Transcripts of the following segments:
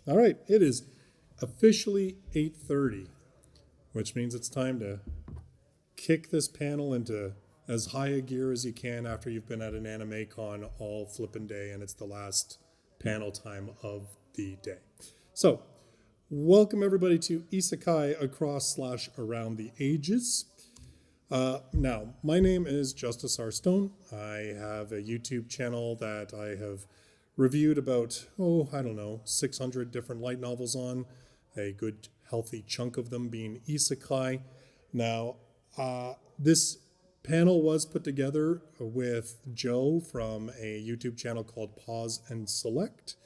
All right, it is officially 8:30, which means it's time to kick this panel into as high a gear as you can after you've been at an anime con all flippin' day and it's the last panel time of the day. So, welcome everybody to Isekai Across/Around the Ages. Now, my name is Justus R. Stone. I have a YouTube channel that I have reviewed about, 600 different light novels on, a good healthy chunk of them being Isekai. Now, this panel was put together with Joe from a YouTube channel called Pause and Select.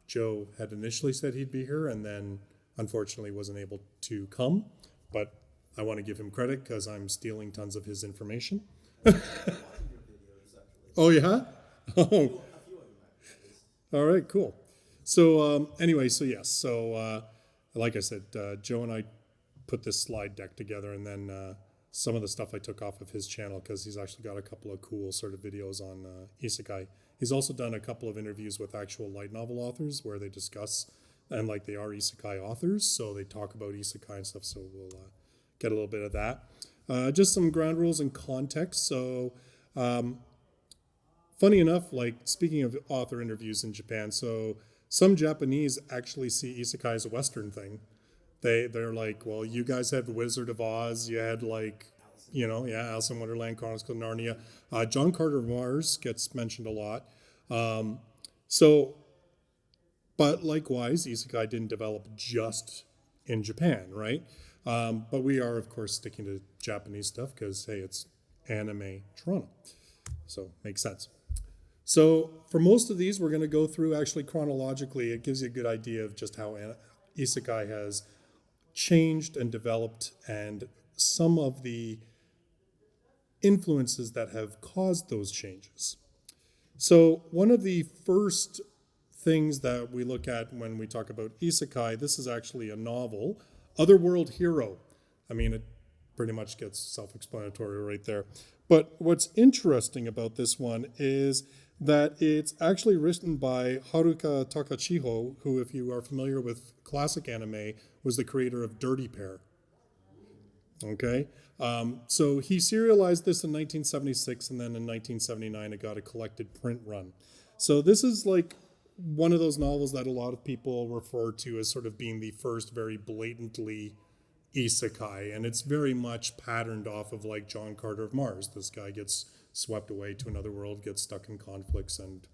Joe had initially said he'd be here and then unfortunately wasn't able to come, but I want to give him credit because I'm stealing tons of his information. Oh, yeah? Oh. All right, cool. So like I said, Joe and I put this slide deck together, and then some of the stuff I took off of his channel because he's actually got a couple of cool sort of videos on Isekai. He's also done a couple of interviews with actual light novel authors where they discuss, and like they are Isekai authors, so they talk about Isekai and stuff, so we'll get a little bit of that. Just some ground rules and context. So funny enough, like speaking of author interviews in Japan, so some Japanese actually see Isekai as a Western thing. They're like, well, you guys had Wizard of Oz, you had Alice in Wonderland, Chronicles of Narnia. John Carter of Mars gets mentioned a lot. But likewise, Isekai didn't develop just in Japan, right? But we are, of course, sticking to Japanese stuff because, hey, it's Anime Toronto. So makes sense. So for most of these, we're going to go through actually chronologically. It gives you a good idea of just how Isekai has changed and developed and some of the influences that have caused those changes. So one of the first things that we look at when we talk about Isekai, this is actually a novel, Otherworld Hero. I mean, it pretty much gets self-explanatory right there. But what's interesting about this one is that it's actually written by Haruka Takachiho, who, if you are familiar with classic anime, was the creator of Dirty Pair. Okay? So he serialized this in 1976, and then in 1979 it got a collected print run. So this is like one of those novels that a lot of people refer to as sort of being the first very blatantly Isekai, and it's very much patterned off of like John Carter of Mars. This guy gets swept away to another world, gets stuck in conflicts, and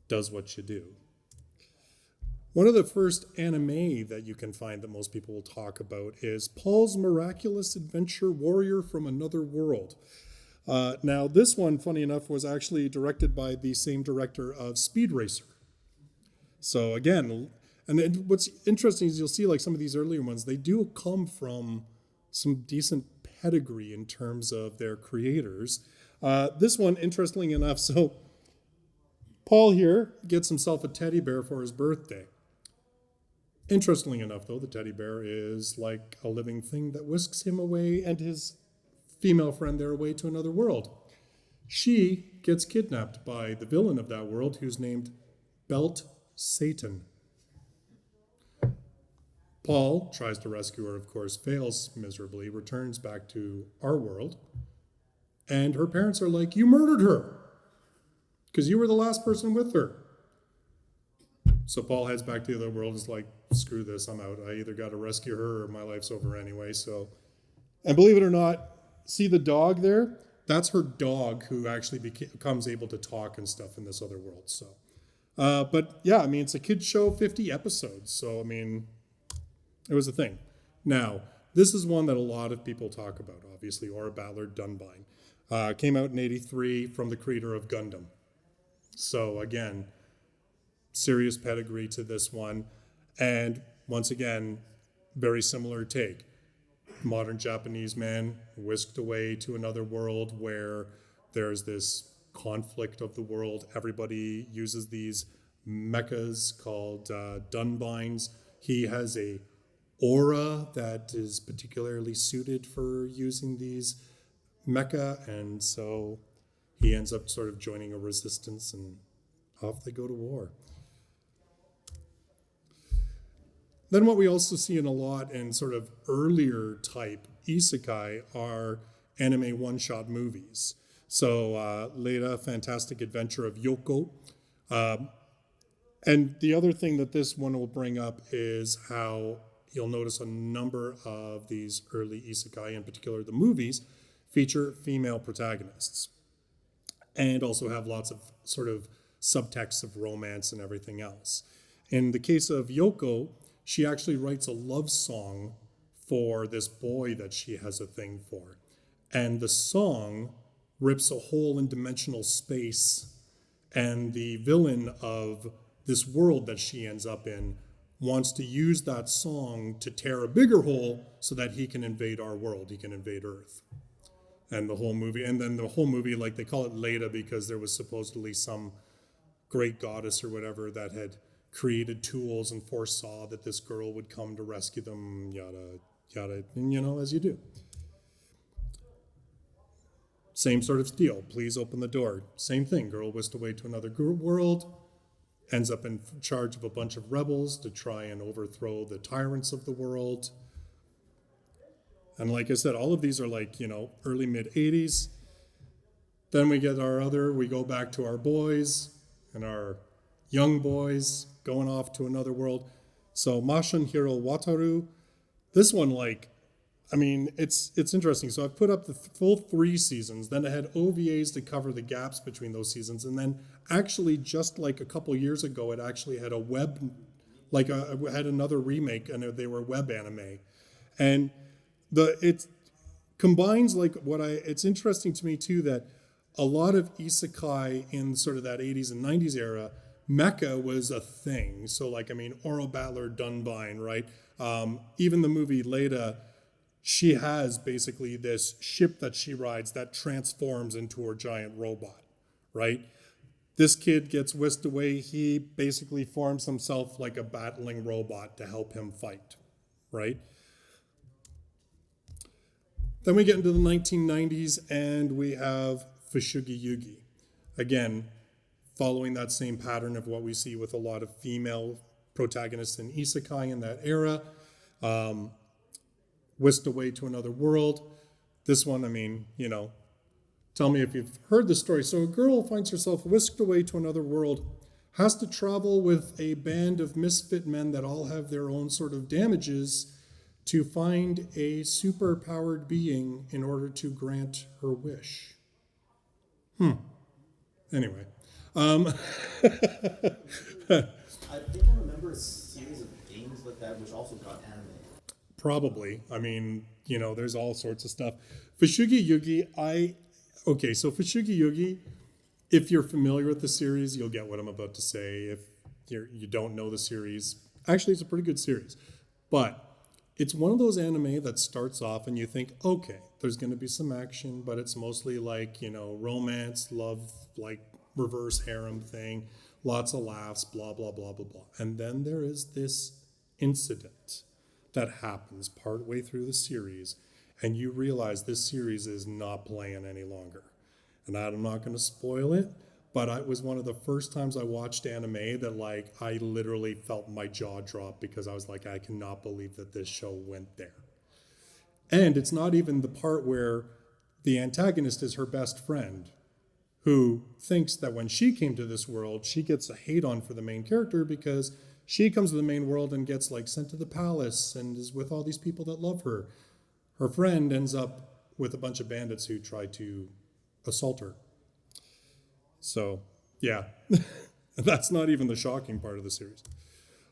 does what you do. One of the first anime that you can find that most people will talk about is Paul's Miraculous Adventure Warrior from Another World. Now, this one, funny enough, was actually directed by the same director of Speed Racer. So again, and what's interesting is you'll see like some of these earlier ones, they do come from some decent pedigree in terms of their creators. This one, interestingly enough, so Paul here gets himself a teddy bear for his birthday. Interestingly enough, though, the teddy bear is like a living thing that whisks him away and his female friend there away to another world. She gets kidnapped by the villain of that world, who's named Belt Satan. Paul tries to rescue her, of course, fails miserably, returns back to our world, and her parents are like, you murdered her because you were the last person with her. So Paul heads back to the other world and is like, screw this, I'm out. I either got to rescue her or my life's over anyway. So, and believe it or not, see the dog there? That's her dog who actually becomes able to talk and stuff in this other world. So, but yeah, I mean, it's a kid's show, 50 episodes. So, I mean, it was a thing. Now, this is one that a lot of people talk about, obviously, Aura Ballard Dunbine. Came out in 83 from the creator of Gundam. So again, serious pedigree to this one. And once again, very similar take. Modern Japanese man whisked away to another world where there's this conflict of the world. Everybody uses these mechas called Dunbines. He has a aura that is particularly suited for using these mecha, and so he ends up sort of joining a resistance and off they go to war. Then what we also see in a lot in sort of earlier type isekai are anime one-shot movies. So Leda, Fantastic Adventure of Yohko. And the other thing that this one will bring up is how you'll notice a number of these early isekai, in particular the movies, feature female protagonists and also have lots of sort of subtext of romance and everything else. In the case of Yohko, she actually writes a love song for this boy that she has a thing for. And the song rips a hole in dimensional space, and the villain of this world that she ends up in wants to use that song to tear a bigger hole so that he can invade our world, he can invade Earth. And the whole movie, like they call it Leda because there was supposedly some great goddess or whatever that had created tools and foresaw that this girl would come to rescue them, yada, yada, and as you do. Same sort of deal. Please open the door. Same thing. Girl whisked away to another world, ends up in charge of a bunch of rebels to try and overthrow the tyrants of the world. And like I said, all of these are like, early mid-80s. Then we go back to our boys and our young boys going off to another world. So Mashin Hero Wataru, this one, it's interesting. So I've put up the full 3 seasons, then I had OVAs to cover the gaps between those seasons. And then actually just like a couple years ago, it actually had had another remake, and they were web anime. And it combines it's interesting to me too that a lot of isekai in sort of that 80s and 90s era, mecha was a thing. So Oro Battler, Dunbine, right? Even the movie Leda, she has basically this ship that she rides that transforms into her giant robot, right? This kid gets whisked away. He basically forms himself like a battling robot to help him fight, right? Then we get into the 1990s and we have Fushigi Yugi. Again, following that same pattern of what we see with a lot of female protagonists in isekai in that era. Whisked away to another world. This one, tell me if you've heard the story. So a girl finds herself whisked away to another world, has to travel with a band of misfit men that all have their own sort of damages to find a super-powered being in order to grant her wish. Anyway. I think I remember a series of games like that which also got animated. Probably. There's all sorts of stuff. Fushigi Yugi, so Fushigi Yugi, if you're familiar with the series, you'll get what I'm about to say. If you don't know the series, actually, it's a pretty good series. But it's one of those anime that starts off and you think, okay, there's going to be some action, but it's mostly romance, love, reverse harem thing, lots of laughs, blah, blah, blah, blah, blah. And then there is this incident that happens partway through the series, and you realize this series is not playing any longer. And I'm not going to spoil it, but it was one of the first times I watched anime that I literally felt my jaw drop because I was like, I cannot believe that this show went there. And it's not even the part where the antagonist is her best friend, who thinks that when she came to this world, she gets a hate on for the main character because she comes to the main world and gets sent to the palace and is with all these people that love her. Her friend ends up with a bunch of bandits who try to assault her. So, yeah, that's not even the shocking part of the series.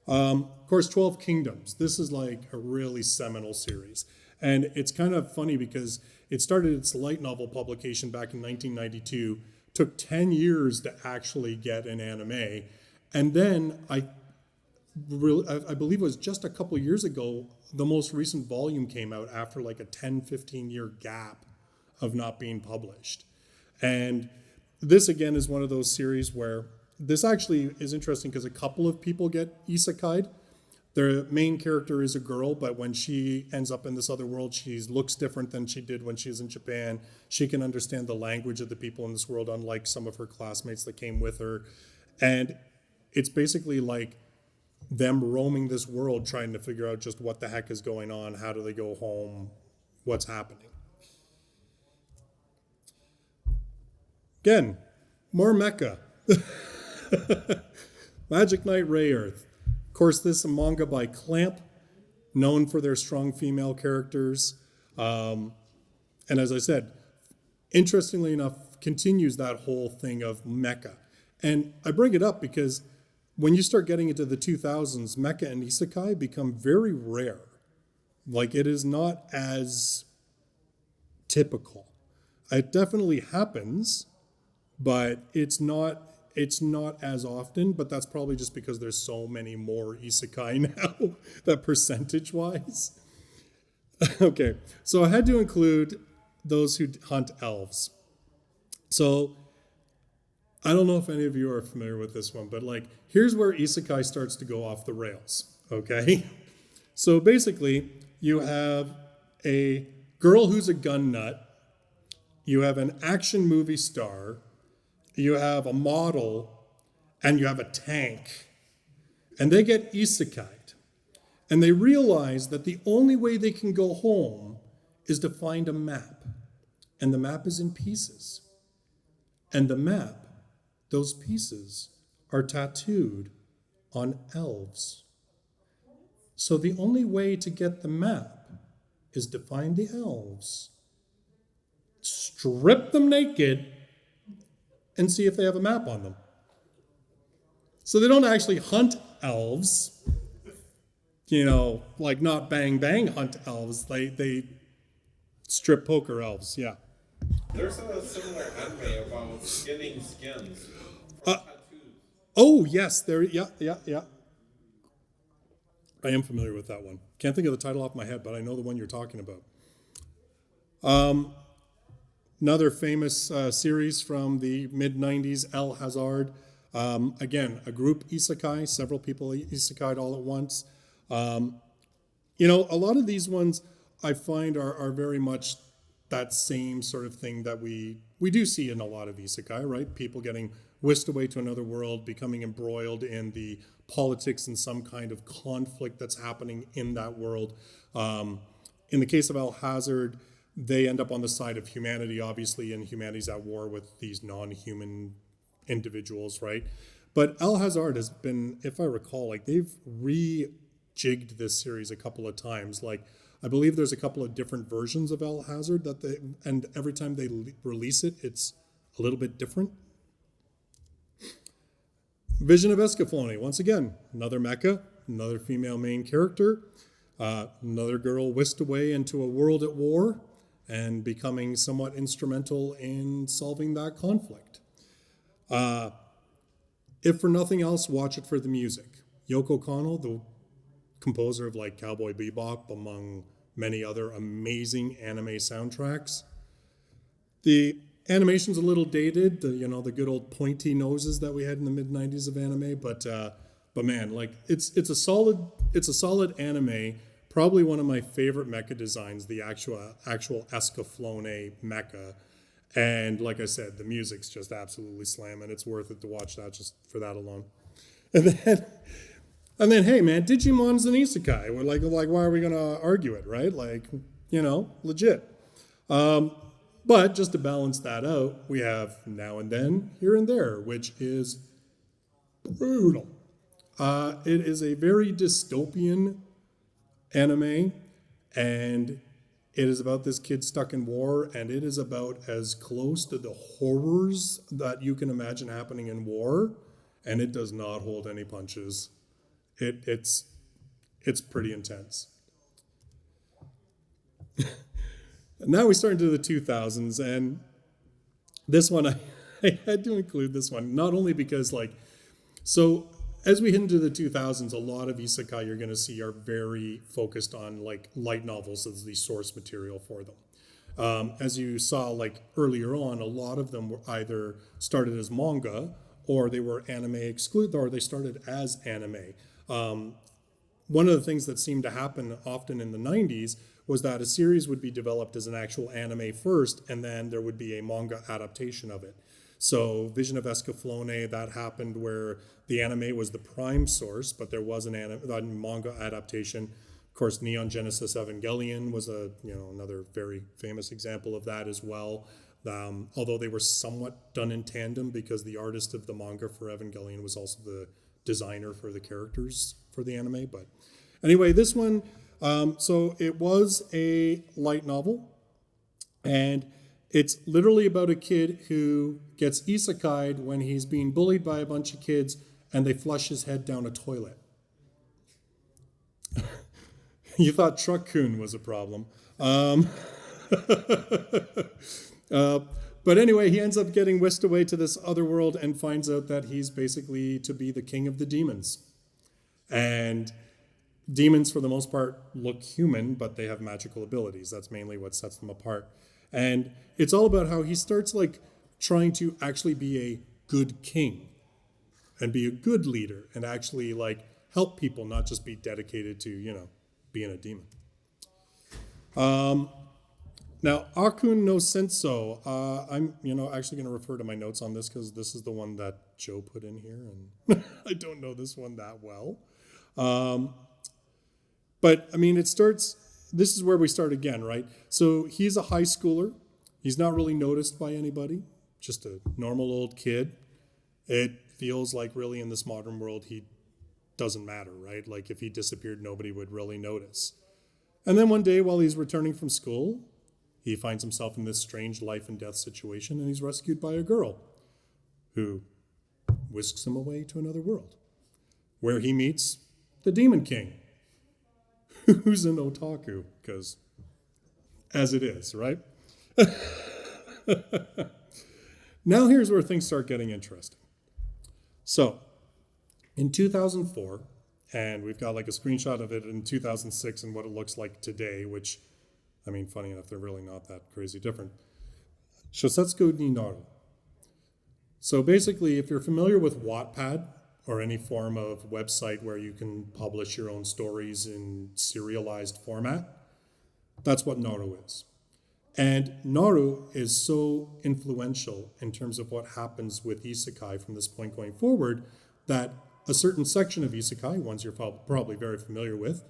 Of course, 12 Kingdoms. This is a really seminal series. And it's kind of funny because it started its light novel publication back in 1992, took 10 years to actually get an anime. And then I believe it was just a couple years ago, the most recent volume came out after a 10, 15-year gap of not being published. And this, again, is one of those series where this actually is interesting because a couple of people get isekai'd. Their main character is a girl, but when she ends up in this other world, she looks different than she did when she was in Japan. She can understand the language of the people in this world, unlike some of her classmates that came with her. And it's basically them roaming this world trying to figure out just what the heck is going on, how do they go home, what's happening. Again, more mecha. Magic Knight Rayearth. Of course, this is a manga by Clamp, known for their strong female characters. And as I said, interestingly enough, continues that whole thing of mecha. And I bring it up because when you start getting into the 2000s, mecha and isekai become very rare. Like, it is not as typical. It definitely happens, but it's not as often, but that's probably just because there's so many more isekai now, that percentage-wise. Okay, so I had to include those who hunt elves. So I don't know if any of you are familiar with this one, but like, here's where isekai starts to go off the rails, okay? So basically, you have a girl who's a gun nut, you have an action movie star, you have a model, and you have a tank. And they get isekai'd. And they realize that the only way they can go home is to find a map. And the map is in pieces. And the map, those pieces, are tattooed on elves. So the only way to get the map is to find the elves, strip them naked, and see if they have a map on them. So they don't actually hunt elves, like not bang bang hunt elves. They strip poker elves, yeah. There's a similar anime about getting skins. Oh yes, yeah. I am familiar with that one. Can't think of the title off my head, but I know the one you're talking about. Another famous series from the mid-90s, El Hazard. Again, a group isekai, several people isekai'd all at once. A lot of these ones I find are very much that same sort of thing that we do see in a lot of isekai, right? People getting whisked away to another world, becoming embroiled in the politics and some kind of conflict that's happening in that world. In the case of El Hazard, they end up on the side of humanity, obviously, and humanity's at war with these non-human individuals, right? But El Hazard has been, if I recall, like they've rejigged this series a couple of times. Like, I believe there's a couple of different versions of El Hazard and every time they release it, it's a little bit different. Vision of Escaflowne, once again, another mecha, another female main character, another girl whisked away into a world at war and becoming somewhat instrumental in solving that conflict. If for nothing else, watch it for the music. Yohko Kanno, the composer of like Cowboy Bebop, among many other amazing anime soundtracks. The animation's a little dated, the good old pointy noses that we had in the mid-90s of anime, but man, like it's a solid anime. Probably one of my favorite mecha designs, the actual Escaflowne mecha. And like I said, the music's just absolutely slamming. It's worth it to watch that just for that alone. And then, hey man, Digimon's an isekai. We're like why are we gonna argue it, right? Like, legit. But just to balance that out, we have Now and Then, Here and There, which is brutal. It is a very dystopian anime, and it is about this kid stuck in war, and it is about as close to the horrors that you can imagine happening in war, and it does not hold any punches. It's pretty intense. Now we start into the 2000s, and this one, I had to include this one, not only because, so as we hit into the 2000s, a lot of isekai you're going to see are very focused on, light novels as the source material for them. As you saw, earlier on, a lot of them were either started as manga, or they were anime exclusive, or they started as anime. One of the things that seemed to happen often in the 90s was that a series would be developed as an actual anime first, and then there would be a manga adaptation of it. So Vision of Escaflowne, that happened where the anime was the prime source, but there was a manga adaptation. Of course, Neon Genesis Evangelion was another very famous example of that as well. Although they were somewhat done in tandem because the artist of the manga for Evangelion was also the designer for the characters for the anime. But anyway, this one, so it was a light novel, and it's literally about a kid who gets isekai'd when he's being bullied by a bunch of kids and they flush his head down a toilet. You thought Truck-kun was a problem. But anyway, he ends up getting whisked away to this other world and finds out that he's basically to be the king of the demons. And demons, for the most part, look human, but they have magical abilities. That's mainly what sets them apart. And it's all about how he starts trying to actually be a good king and be a good leader and actually help people, not just be dedicated to, being a demon. Now, A-Kun no Sensou, I'm actually going to refer to my notes on this because this is the one that Joe put in here, and I don't know this one that well. But I mean, this is where we start again, right? So he's a high schooler. He's not really noticed by anybody, just a normal old kid. It feels like really in this modern world, he doesn't matter, right? Like if he disappeared, nobody would really notice. And then one day while he's returning from school, he finds himself in this strange life and death situation, and he's rescued by a girl who whisks him away to another world, where he meets the Demon King, who's an otaku, because as it is, right? Now here's where things start getting interesting. So, in 2004, and we've got a screenshot of it in 2006 and what it looks like today, which, I mean, funny enough, they're really not that crazy different. Shosetsu ni Naru. So basically, if you're familiar with Wattpad or any form of website where you can publish your own stories in serialized format, that's what Naru is. And Naru is so influential in terms of what happens with isekai from this point going forward that a certain section of isekai, ones you're probably very familiar with,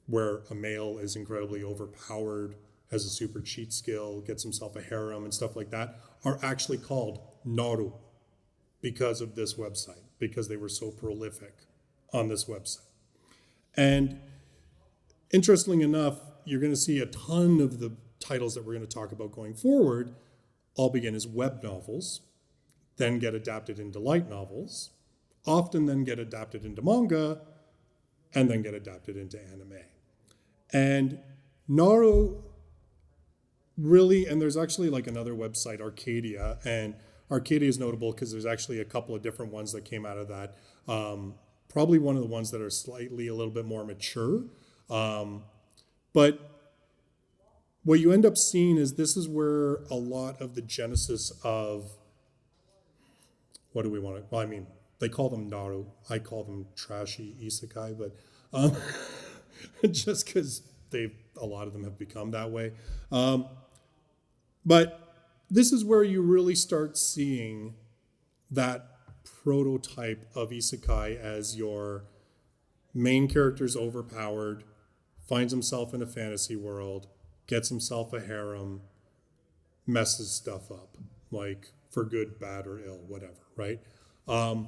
where a male is incredibly overpowered, has a super cheat skill, gets himself a harem and stuff like that, are actually called Naru because of this website, because they were so prolific on this website. And interestingly enough, you're going to see a ton of the titles that we're going to talk about going forward all begin as web novels, then get adapted into light novels, often then get adapted into manga, and then get adapted into anime. And Naru really, and there's actually another website, Arcadia, and Arcadia is notable because there's actually a couple of different ones that came out of that. Probably one of the ones that are slightly a little bit more mature. But what you end up seeing is this is where a lot of the genesis of, what do we want to, well, I mean, they call them Naru. I call them trashy isekai, but just because a lot of them have become that way. But this is where you really start seeing that prototype of isekai as your main character's overpowered, finds himself in a fantasy world, gets himself a harem, messes stuff up, for good, bad, or ill, whatever, right? And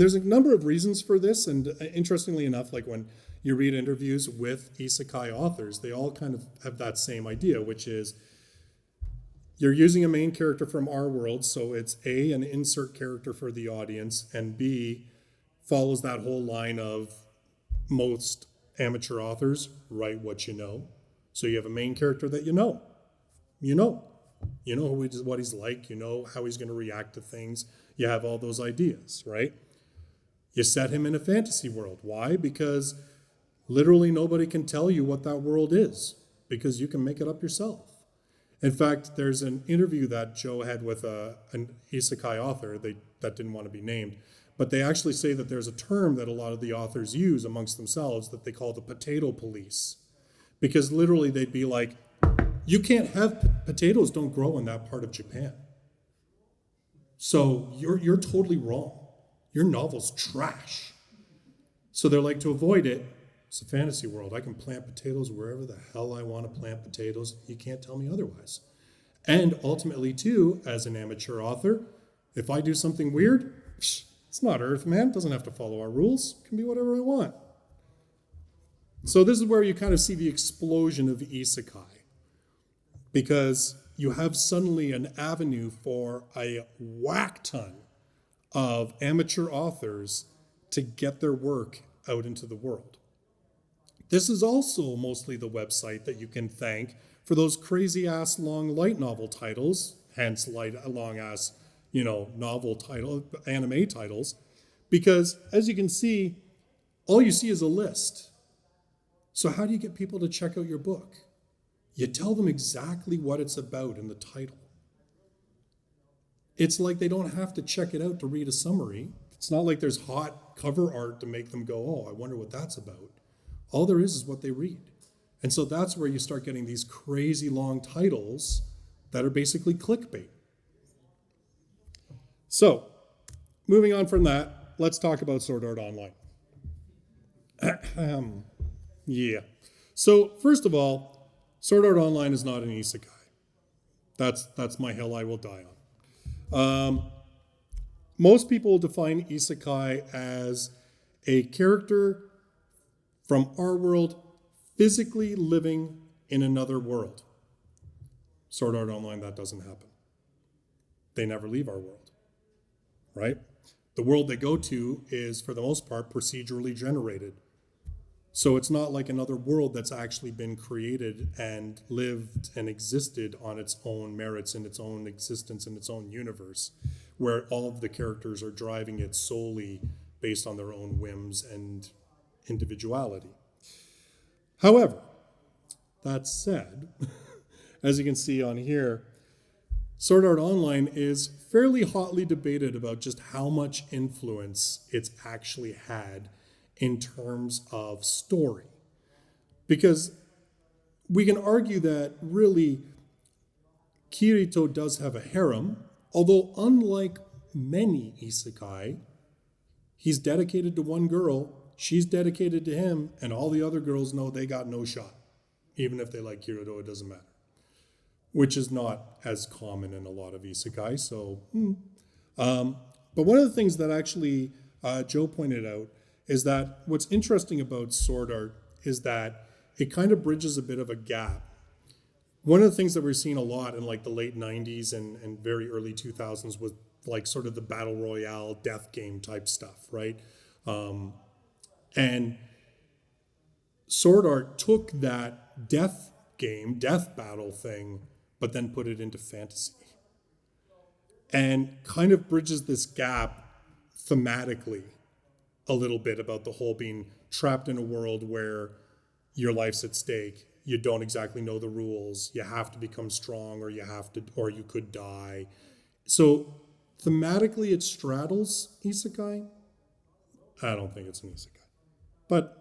there's a number of reasons for this, and interestingly enough, when you read interviews with isekai authors, they all kind of have that same idea, which is you're using a main character from our world, so it's A, an insert character for the audience, and B, follows that whole line of most amateur authors, write what you know. So you have a main character that you know. You know what he's like, you know how he's going to react to things. You have all those ideas, right? You set him in a fantasy world. Why? Because literally nobody can tell you what that world is, because you can make it up yourself. In fact, there's an interview that Joe had with an isekai author that didn't want to be named, but they actually say that there's a term that a lot of the authors use amongst themselves that they call the potato police, because literally they'd be like, you can't have potatoes don't grow in that part of Japan. So you're totally wrong. Your novel's trash. So they're like, to avoid it, it's a fantasy world. I can plant potatoes wherever the hell I want to plant potatoes. You can't tell me otherwise. And ultimately, too, as an amateur author, if I do something weird, it's not Earth, man. It doesn't have to follow our rules. It can be whatever I want. So this is where you kind of see the explosion of isekai, because you have suddenly an avenue for a whack ton of amateur authors to get their work out into the world. This is also mostly the website that you can thank for those crazy ass long light novel titles, hence long ass, novel title, anime titles, because as you can see, all you see is a list. So how do you get people to check out your book? You tell them exactly what it's about in the title. It's like they don't have to check it out to read a summary. It's not like there's hot cover art to make them go, oh, I wonder what that's about. All there is what they read. And so that's where you start getting these crazy long titles that are basically clickbait. So, moving on from that, let's talk about Sword Art Online. Yeah. So, first of all, Sword Art Online is not an isekai. That's my hill I will die on. Most people define isekai as a character from our world physically living in another world. Sword Art Online, that doesn't happen. They never leave our world, right? The world they go to is, for the most part, procedurally generated. So it's not like another world that's actually been created and lived and existed on its own merits, in its own existence, in its own universe, where all of the characters are driving it solely based on their own whims and individuality. However, that said, as you can see on here, Sword Art Online is fairly hotly debated about just how much influence it's actually had in terms of story. Because we can argue that really Kirito does have a harem, although unlike many isekai, he's dedicated to one girl, she's dedicated to him, and all the other girls know they got no shot. Even if they like Kirito, it doesn't matter. Which is not as common in a lot of isekai. But one of the things that actually Joe pointed out is that what's interesting about Sword Art is that it kind of bridges a bit of a gap. One of the things that we're seeing a lot in like the late 90s and very early 2000s was like sort of the battle royale death game type stuff, right? And Sword Art took that death game, death battle thing, but then put it into fantasy. And kind of bridges this gap thematically a little bit about the whole being trapped in a world where your life's at stake. You don't exactly know the rules. You have to become strong, or you could die. So thematically it straddles isekai. I don't think it's an isekai. But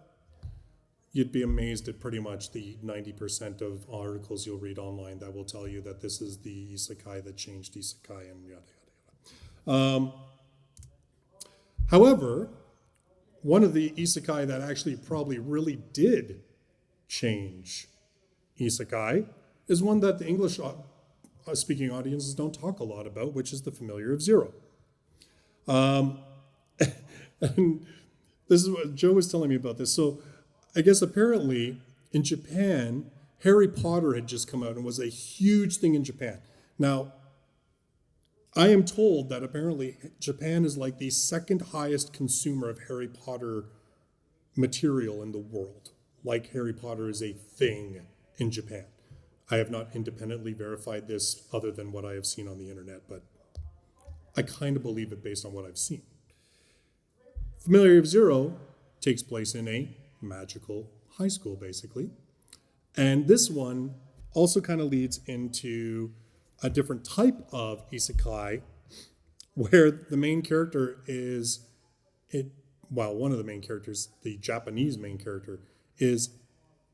you'd be amazed at pretty much the 90% of articles you'll read online that will tell you that this is the isekai that changed isekai and yada, yada, yada. However, one of the isekai that actually probably really did change isekai is one that the English speaking audiences don't talk a lot about, which is The Familiar of Zero. And this is what Joe was telling me about this. So I guess apparently in Japan, Harry Potter had just come out and was a huge thing in Japan. Now, I am told that apparently Japan is like the second highest consumer of Harry Potter material in the world. Like Harry Potter is a thing in Japan. I have not independently verified this other than what I have seen on the internet, but I kind of believe it based on what I've seen. Familiar of Zero takes place in a magical high school, basically. And this one also kind of leads into a different type of isekai where the main character one of the main characters, the Japanese main character, is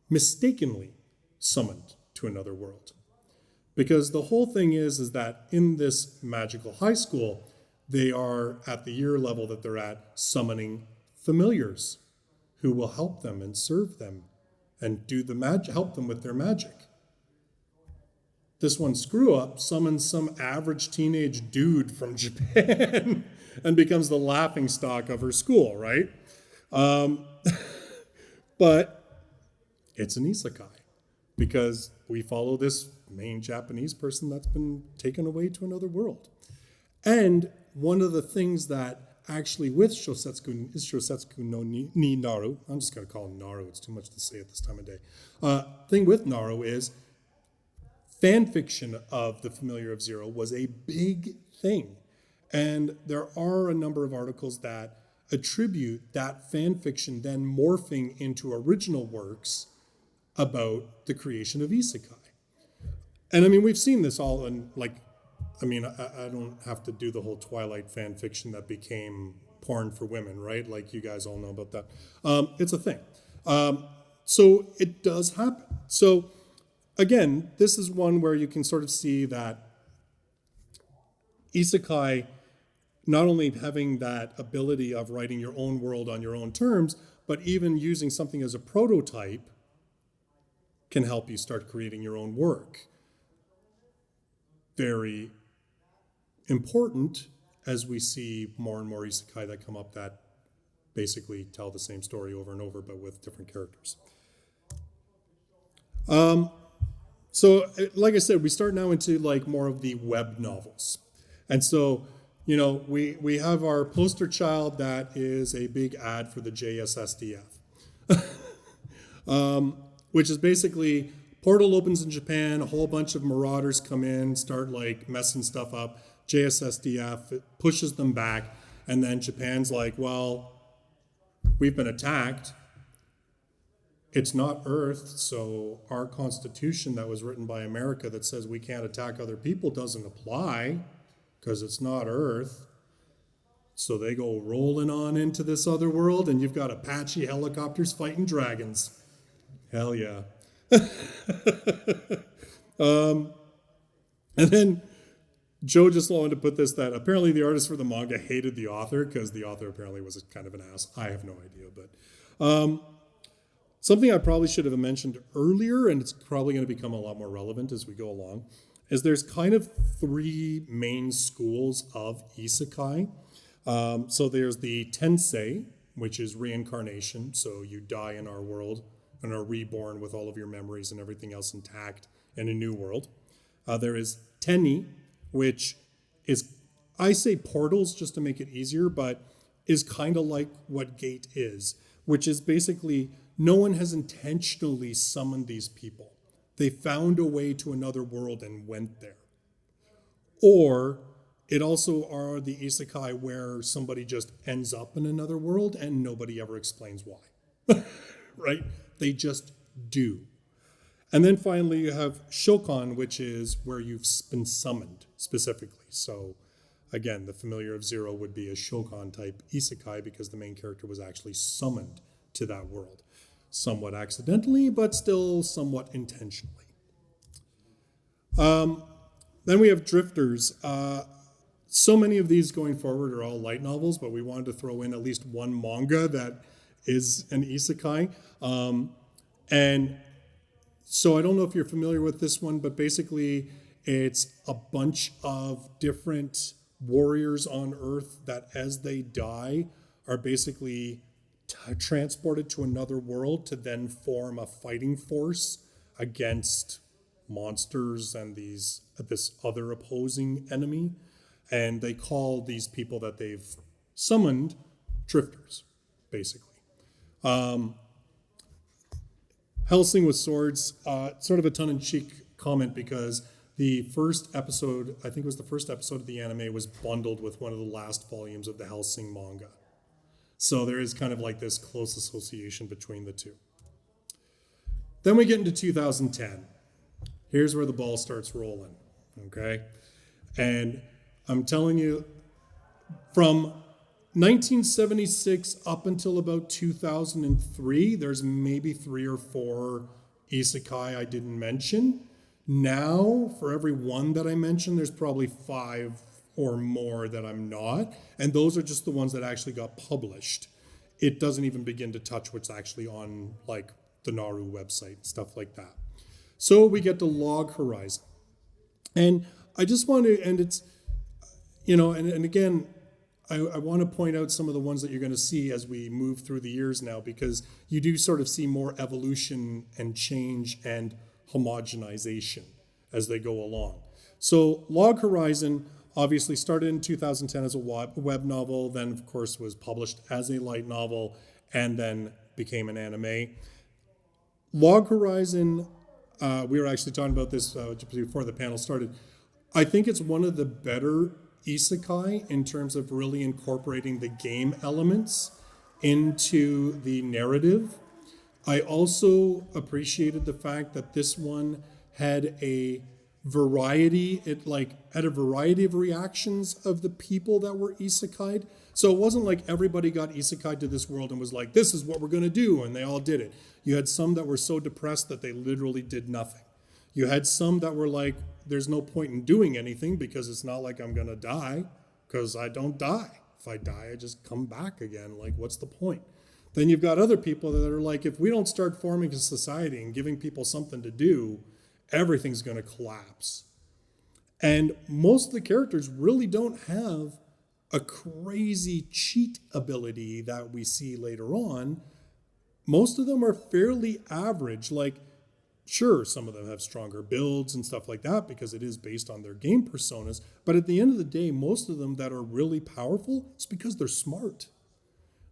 mistakenly summoned to another world. Because the whole thing is that in this magical high school, they are at the year level that they're at summoning familiars who will help them and serve them and do the magic, help them with their magic. This one screw up summons some average teenage dude from Japan and becomes the laughing stock of her school, right? But it's an isekai because we follow this main Japanese person that's been taken away to another world. And one of the things that actually with Shosetsuku no ni Naru, I'm just going to call him Naru, it's too much to say at this time of day. Thing with Naru is fan fiction of the Familiar of Zero was a big thing. And there are a number of articles that attribute that fan fiction then morphing into original works about the creation of isekai. And I mean, we've seen this all in, like, I mean, I don't have to do the whole Twilight fan fiction that became porn for women, right? Like, you guys all know about that. It's a thing. So it does happen. So again, this is one where you can sort of see that isekai, not only having that ability of writing your own world on your own terms, but even using something as a prototype can help you start creating your own work. Very important as we see more and more isekai that come up that basically tell the same story over and over, but with different characters. So, like I said, we start now into like more of the web novels. And so, you know, we have our poster child that is a big ad for the JSSDF, which is basically portal opens in Japan, a whole bunch of marauders come in, start like messing stuff up. JSSDF pushes them back, and then Japan's like, well, we've been attacked. It's not Earth, so our constitution that was written by America that says we can't attack other people doesn't apply because it's not Earth. So they go rolling on into this other world, and you've got Apache helicopters fighting dragons. Hell yeah. And then Joe just wanted to put this, that apparently the artist for the manga hated the author because the author apparently was kind of an ass. I have no idea, but something I probably should have mentioned earlier, and it's probably going to become a lot more relevant as we go along, is there's kind of three main schools of isekai. So there's the Tensei, which is reincarnation. So you die in our world and are reborn with all of your memories and everything else intact in a new world. There is Tenni, which is, I say portals just to make it easier, but is kind of like what Gate is, which is basically no one has intentionally summoned these people. They found a way to another world and went there. Or it also are the isekai where somebody just ends up in another world and nobody ever explains why, right? They just do. And then finally you have Shokan, which is where you've been summoned specifically. So again, the Familiar of Zero would be a Shokan type isekai because the main character was actually summoned to that world. Somewhat accidentally, but still somewhat intentionally. Then we have Drifters. So many of these going forward are all light novels, but we wanted to throw in at least one manga that is an isekai. And so I don't know if you're familiar with this one, but basically it's a bunch of different warriors on Earth that as they die are basically transported to another world to then form a fighting force against monsters and this other opposing enemy. And they call these people that they've summoned Drifters, basically. Hellsing with Swords, sort of a tongue-in-cheek comment because the first episode, I think it was the first episode of the anime, was bundled with one of the last volumes of the Hellsing manga. So there is kind of like this close association between the two. Then we get into 2010. Here's where the ball starts rolling, okay? And I'm telling you, from 1976 up until about 2003, there's maybe 3 or 4 isekai I didn't mention. Now, for every one that I mentioned, there's probably 5 or more that I'm not. And those are just the ones that actually got published. It doesn't even begin to touch what's actually on like the Naru website, stuff like that. So we get to Log Horizon. And I just want to, and it's, and again, I want to point out some of the ones that you're going to see as we move through the years now, because you do sort of see more evolution and change and homogenization as they go along. So Log Horizon obviously started in 2010 as a web novel, then of course was published as a light novel, and then became an anime. Log Horizon, we were actually talking about this just before the panel started. I think it's one of the better isekai in terms of really incorporating the game elements into the narrative. I also appreciated the fact that this one had a variety, had a variety of reactions of the people that were isekai'd. So it wasn't like everybody got isekai'd to this world and was like, this is what we're going to do, and they all did it. You had some that were so depressed that they literally did nothing. You had some that were like, there's no point in doing anything because it's not like I'm going to die, because I don't die. If I die, I just come back again. Like, what's the point? Then you've got other people that are like, if we don't start forming a society and giving people something to do, everything's going to collapse. And most of the characters really don't have a crazy cheat ability that we see later on. Most of them are fairly average. Like, sure, some of them have stronger builds and stuff like that because it is based on their game personas. But at the end of the day, most of them that are really powerful, it's because they're smart.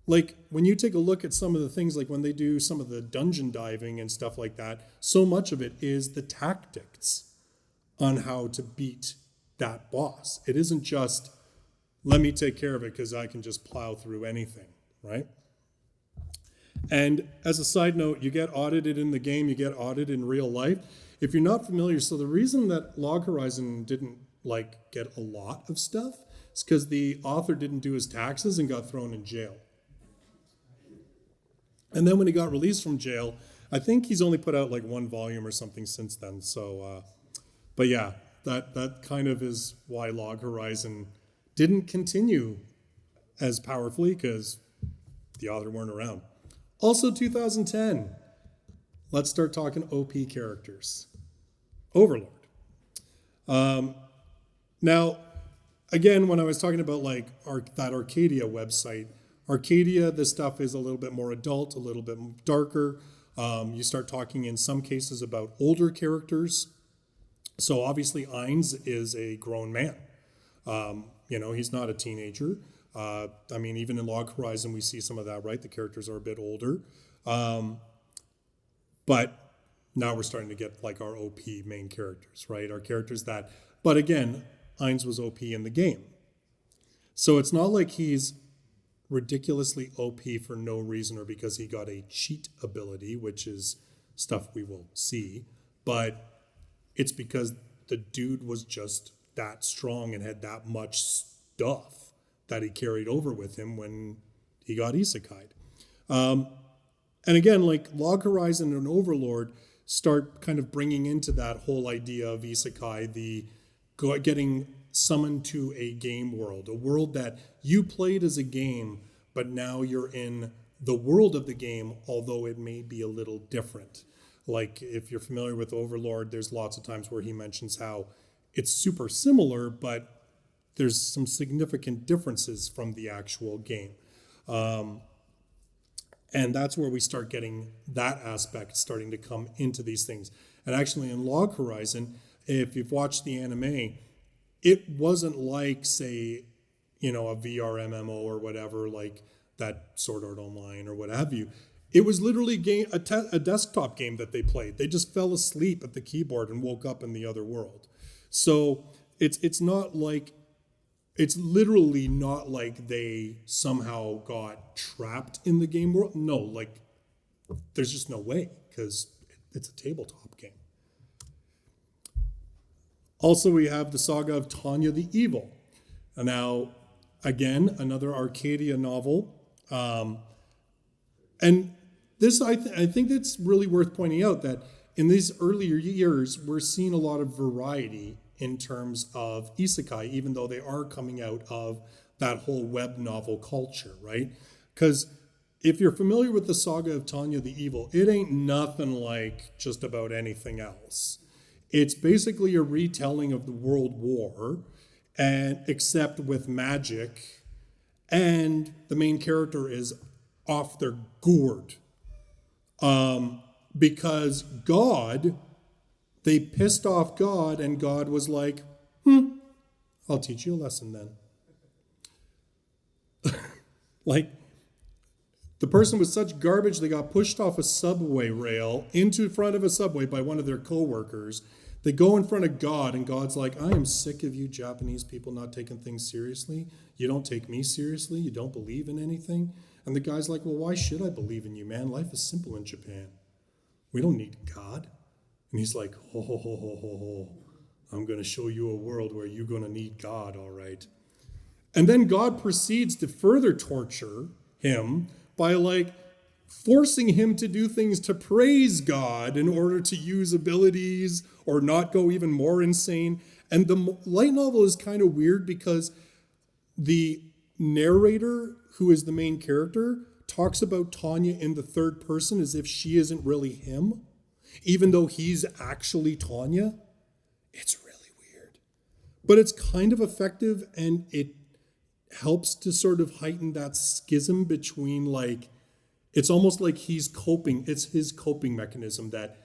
Like, when you take a look at some of the things, like when they do some of the dungeon diving and stuff like that, so much of it is the tactics on how to beat that boss. It isn't just, let me take care of it because I can just plow through anything, right? And as a side note, you get audited in the game, you get audited in real life. If you're not familiar, so the reason that Log Horizon didn't get a lot of stuff is because the author didn't do his taxes and got thrown in jail. And then when he got released from jail, I think he's only put out like one volume or something since then. So, but yeah, that kind of is why Log Horizon didn't continue as powerfully, because the author weren't around. Also 2010, let's start talking OP characters. Overlord. Now, again, when I was talking about that Arcadia website, Arcadia, this stuff is a little bit more adult, a little bit darker. You start talking in some cases about older characters. So obviously Ainz is a grown man. He's not a teenager. Even in Log Horizon, we see some of that, right? The characters are a bit older. But now we're starting to get like our OP main characters, right? Our characters that, but again, Ainz was OP in the game. So it's not like he's ridiculously OP for no reason or because he got a cheat ability, which is stuff we will see, but it's because the dude was just that strong and had that much stuff that he carried over with him when he got isekai'd. And again, like Log Horizon and Overlord start kind of bringing into that whole idea of isekai, the getting summoned to a game world, a world that you played as a game, but now you're in the world of the game, although it may be a little different. Like if you're familiar with Overlord, there's lots of times where he mentions how it's super similar, but there's some significant differences from the actual game. And that's where we start getting that aspect starting to come into these things. And actually in Log Horizon, if you've watched the anime, it wasn't like, say, a VR MMO or whatever, like that Sword Art Online or what have you. It was literally a desktop game that they played. They just fell asleep at the keyboard and woke up in the other world. So it's literally not like they somehow got trapped in the game world. No, like there's just no way because it's a tabletop game. Also, we have the Saga of Tanya the Evil. And now, again, another Arcadia novel. And this, I think it's really worth pointing out that in these earlier years, we're seeing a lot of variety in terms of isekai, even though they are coming out of that whole web novel culture, right? Because if you're familiar with the saga of Tanya the Evil, it ain't nothing like just about anything else. It's basically a retelling of the World War, and except with magic, and the main character is off their gourd. Because God, they pissed off God, and God was like, I'll teach you a lesson then. Like, the person was such garbage, they got pushed off a subway rail into front of a subway by one of their co-workers. They go in front of God, and God's like, I am sick of you Japanese people not taking things seriously. You don't take me seriously. You don't believe in anything. And the guy's like, well, why should I believe in you, man? Life is simple in Japan. We don't need God. And he's like, ho, ho, ho, ho, ho, ho. I'm going to show you a world where you're going to need God, all right. And then God proceeds to further torture him by like forcing him to do things to praise God in order to use abilities or not go even more insane. And the light novel is kind of weird because the narrator, who is the main character, talks about Tanya in the third person as if she isn't really him, even though he's actually Tanya. It's really weird. But it's kind of effective, and it helps to sort of heighten that schism between, like, it's almost like he's coping. It's his coping mechanism that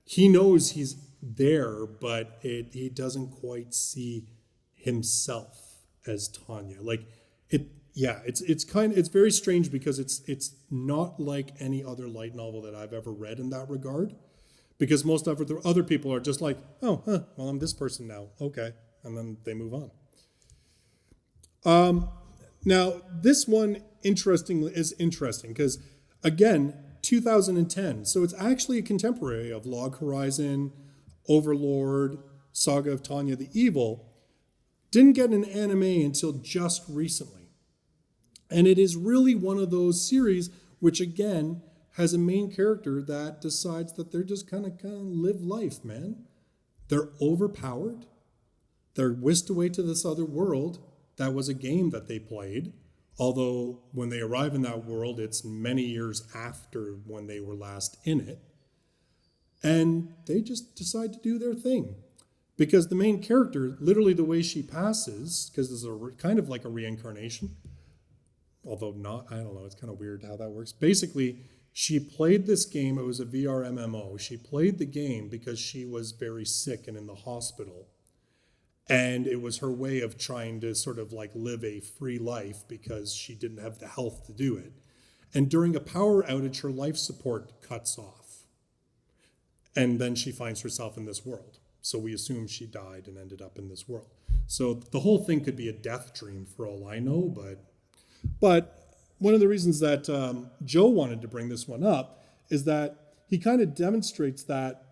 he knows he's there, but he doesn't quite see himself as Tanya. Like, it's very strange because it's not like any other light novel that I've ever read in that regard. Because most of the other people are just like, well, I'm this person now. Okay. And then they move on. Now, this one is interesting because, again, 2010. So it's actually a contemporary of Log Horizon, Overlord, Saga of Tanya the Evil. Didn't get an anime until just recently. And it is really one of those series which, again, has a main character that decides that they're just kind of live life, man. They're overpowered. They're whisked away to this other world. That was a game that they played. Although when they arrive in that world, it's many years after when they were last in it. And they just decide to do their thing. Because the main character, literally the way she passes, because there's kind of like a reincarnation, although not, I don't know, it's kind of weird how that works. Basically, she played this game. It was a VR MMO. She played the game because she was very sick and in the hospital. And it was her way of trying to sort of like live a free life because she didn't have the health to do it. And during a power outage, her life support cuts off. And then she finds herself in this world. So we assume she died and ended up in this world. So the whole thing could be a death dream for all I know, but one of the reasons that Joe wanted to bring this one up is that he kind of demonstrates that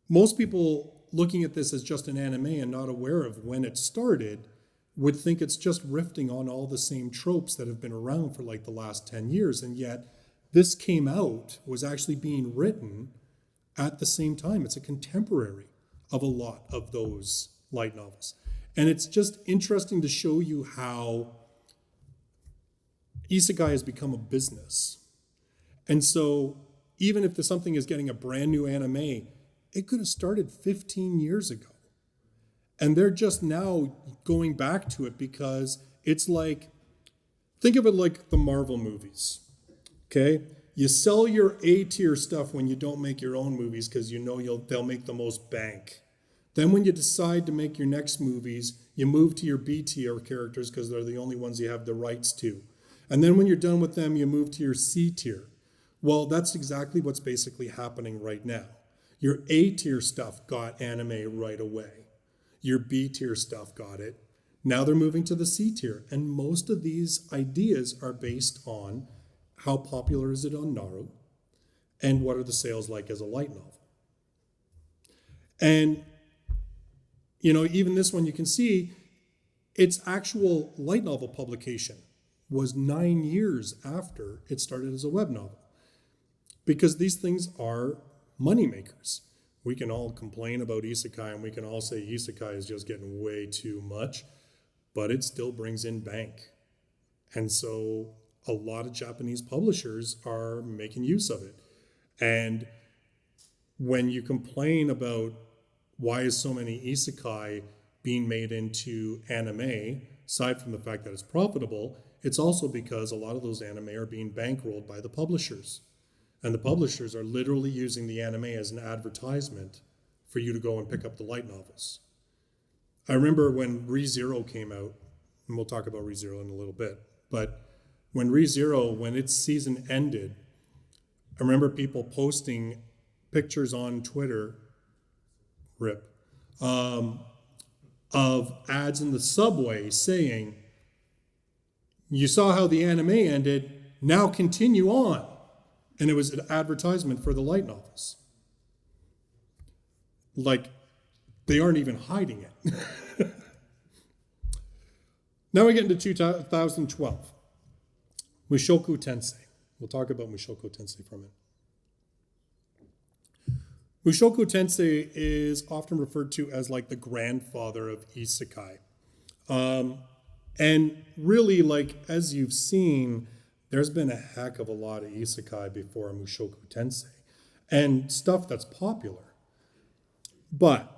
most people looking at this as just an anime and not aware of when it started would think it's just riffing on all the same tropes that have been around for like the last 10 years. And yet this came out, was actually being written at the same time. It's a contemporary of a lot of those light novels. And it's just interesting to show you how Isekai has become a business. And so even if something is getting a brand new anime, it could have started 15 years ago. And they're just now going back to it because it's like, think of it like the Marvel movies, okay? You sell your A-tier stuff when you don't make your own movies because you know they'll make the most bank. Then when you decide to make your next movies, you move to your B-tier characters because they're the only ones you have the rights to. And then when you're done with them, you move to your C-tier. Well, that's exactly what's basically happening right now. Your A-tier stuff got anime right away. Your B-tier stuff got it. Now they're moving to the C-tier. And most of these ideas are based on how popular is it on Naru and what are the sales like as a light novel. And, even this one you can see its actual light novel publication was 9 years after it started as a web novel. Because these things are moneymakers. we can all complain about isekai and we can all say isekai is just getting way too much, but it still brings in bank. And so a lot of Japanese publishers are making use of it. And when you complain about why is so many isekai being made into anime, aside from the fact that it's profitable, it's also because a lot of those anime are being bankrolled by the publishers. And the publishers are literally using the anime as an advertisement for you to go and pick up the light novels. I remember when ReZero came out, and we'll talk about ReZero in a little bit, but when ReZero, when its season ended, I remember people posting pictures on Twitter, rip, of ads in the subway saying, you saw how the anime ended, now continue on. And it was an advertisement for the light novels. Like, they aren't even hiding it. Now we get into 2012. Mushoku Tensei. We'll talk about Mushoku Tensei for a minute. Mushoku Tensei is often referred to as like the grandfather of isekai. And really, like, as you've seen, there's been a heck of a lot of isekai before Mushoku Tensei and stuff that's popular. But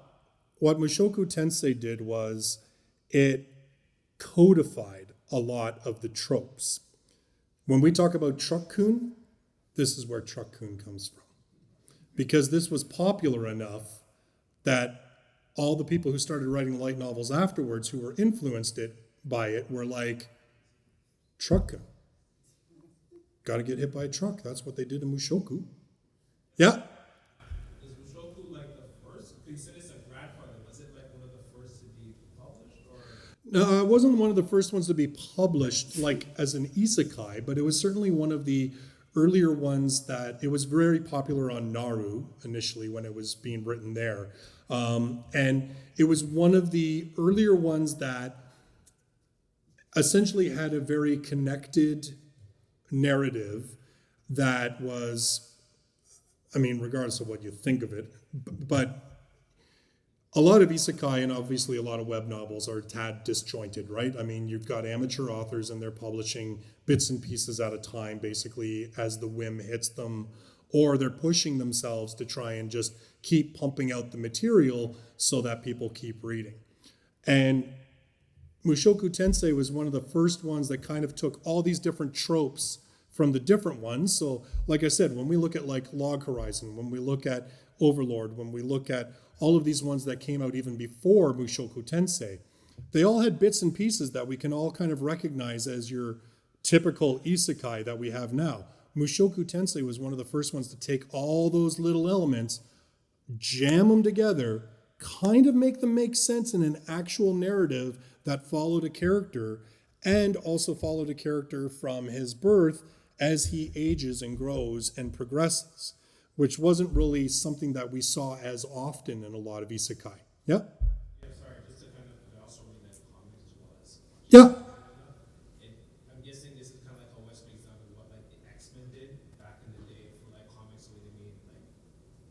what Mushoku Tensei did was it codified a lot of the tropes. When we talk about Truck-kun, this is where Truck-kun comes from. Because this was popular enough that all the people who started writing light novels afterwards who were influenced by it were like, Truck-kun. Got to get hit by a truck. That's what they did in Mushoku. Yeah? Is Mushoku like the first? You said it's a grandfather. Was it like one of the first to be published? Or? No, it wasn't one of the first ones to be published like as an isekai, but it was certainly one of the earlier ones that it was very popular on Naru initially when it was being written there. And it was one of the earlier ones that essentially had a very connected narrative that was, I mean, regardless of what you think of it, but a lot of isekai and obviously a lot of web novels are a tad disjointed, right? I mean, you've got amateur authors and they're publishing bits and pieces at a time, basically as the whim hits them, or they're pushing themselves to try and just keep pumping out the material so that people keep reading. And Mushoku Tensei was one of the first ones that kind of took all these different tropes from the different ones. So, like I said, when we look at like Log Horizon, when we look at Overlord, when we look at all of these ones that came out even before Mushoku Tensei, they all had bits and pieces that we can all kind of recognize as your typical isekai that we have now. Mushoku Tensei was one of the first ones to take all those little elements, jam them together, kind of make them make sense in an actual narrative that followed a character and also followed a character from his birth as he ages and grows and progresses, which wasn't really something that we saw as often in a lot of isekai. Yeah? Yeah, sorry, just to kind of, I also read that comics as well as. Yeah. And I'm guessing this is kind of like a Western example of what like the X-Men did back in the day for like comics where they made like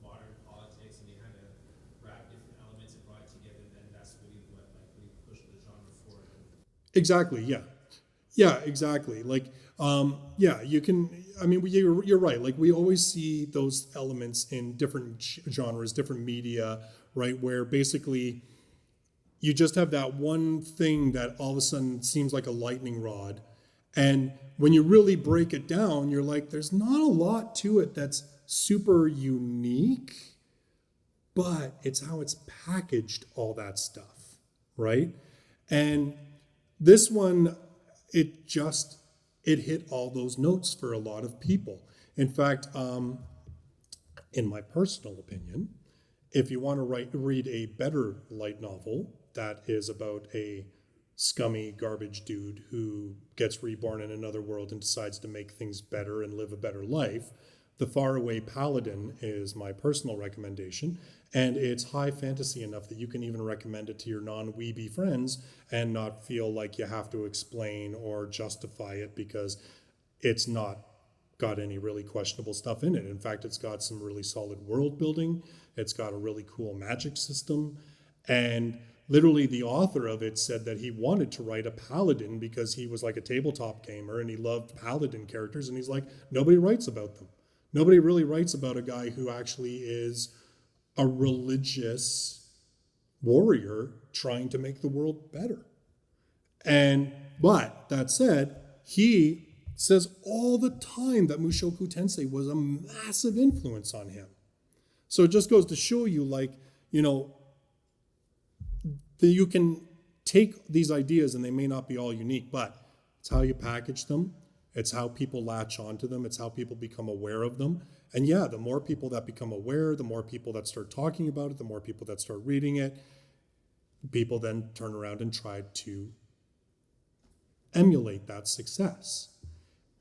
modern politics and they kind of wrapped different elements and brought it together, and then that's really what like really pushed the genre forward. Exactly, yeah. Yeah, exactly. Like, yeah, you can, I mean, you're right. Like, we always see those elements in different genres, different media, right? Where basically you just have that one thing that all of a sudden seems like a lightning rod. And when you really break it down, you're like, there's not a lot to it that's super unique, but it's how it's packaged, all that stuff, right? And this one, it hit all those notes for a lot of people. In fact, in my personal opinion, if you want to read a better light novel that is about a scummy garbage dude who gets reborn in another world and decides to make things better and live a better life, The Faraway Paladin is my personal recommendation, and it's high fantasy enough that you can even recommend it to your non-weeby friends and not feel like you have to explain or justify it because it's not got any really questionable stuff in it. In fact, it's got some really solid world building. It's got a really cool magic system. And literally the author of it said that he wanted to write a paladin because he was like a tabletop gamer and he loved paladin characters. And he's like, nobody writes about them. Nobody really writes about a guy who actually is a religious warrior trying to make the world better. But that said, he says all the time that Mushoku Tensei was a massive influence on him. So it just goes to show you, like, you know, that you can take these ideas and they may not be all unique, but it's how you package them. It's how people latch onto them. It's how people become aware of them. And yeah, the more people that become aware, the more people that start talking about it, the more people that start reading it, people then turn around and try to emulate that success.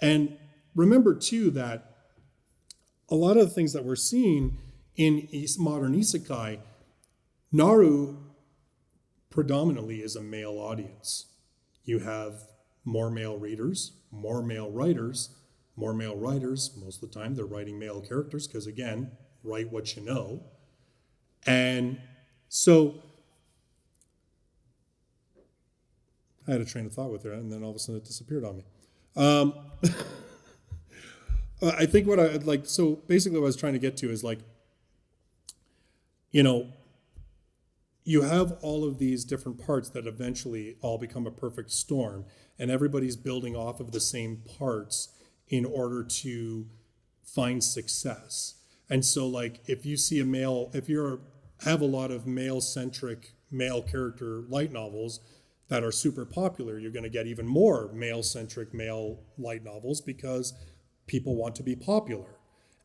And remember too that a lot of the things that we're seeing in modern isekai, Naru predominantly is a male audience. You have more male readers, more male writers, more male writers. Most of the time they're writing male characters because, again, write what you know. And so I had a train of thought with her, and then all of a sudden it disappeared on me. I think what I like, so basically what I was trying to get to is, like, you know, you have all of these different parts that eventually all become a perfect storm, and everybody's building off of the same parts in order to find success. And so, like, if you see if you have a lot of male-centric, male character light novels that are super popular, you're going to get even more male-centric, male light novels because people want to be popular.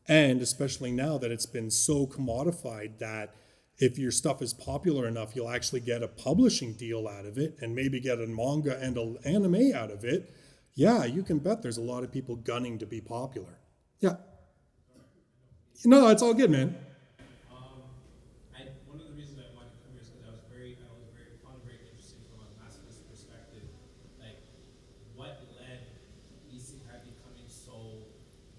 And especially now that it's been so commodified that if your stuff is popular enough, you'll actually get a publishing deal out of it and maybe get a manga and an anime out of it. Yeah, you can bet there's a lot of people gunning to be popular. Yeah. No, it's all good, man. One of the reasons I wanted to come here is because I found it very interesting from a masculine perspective, like what led Isekai becoming so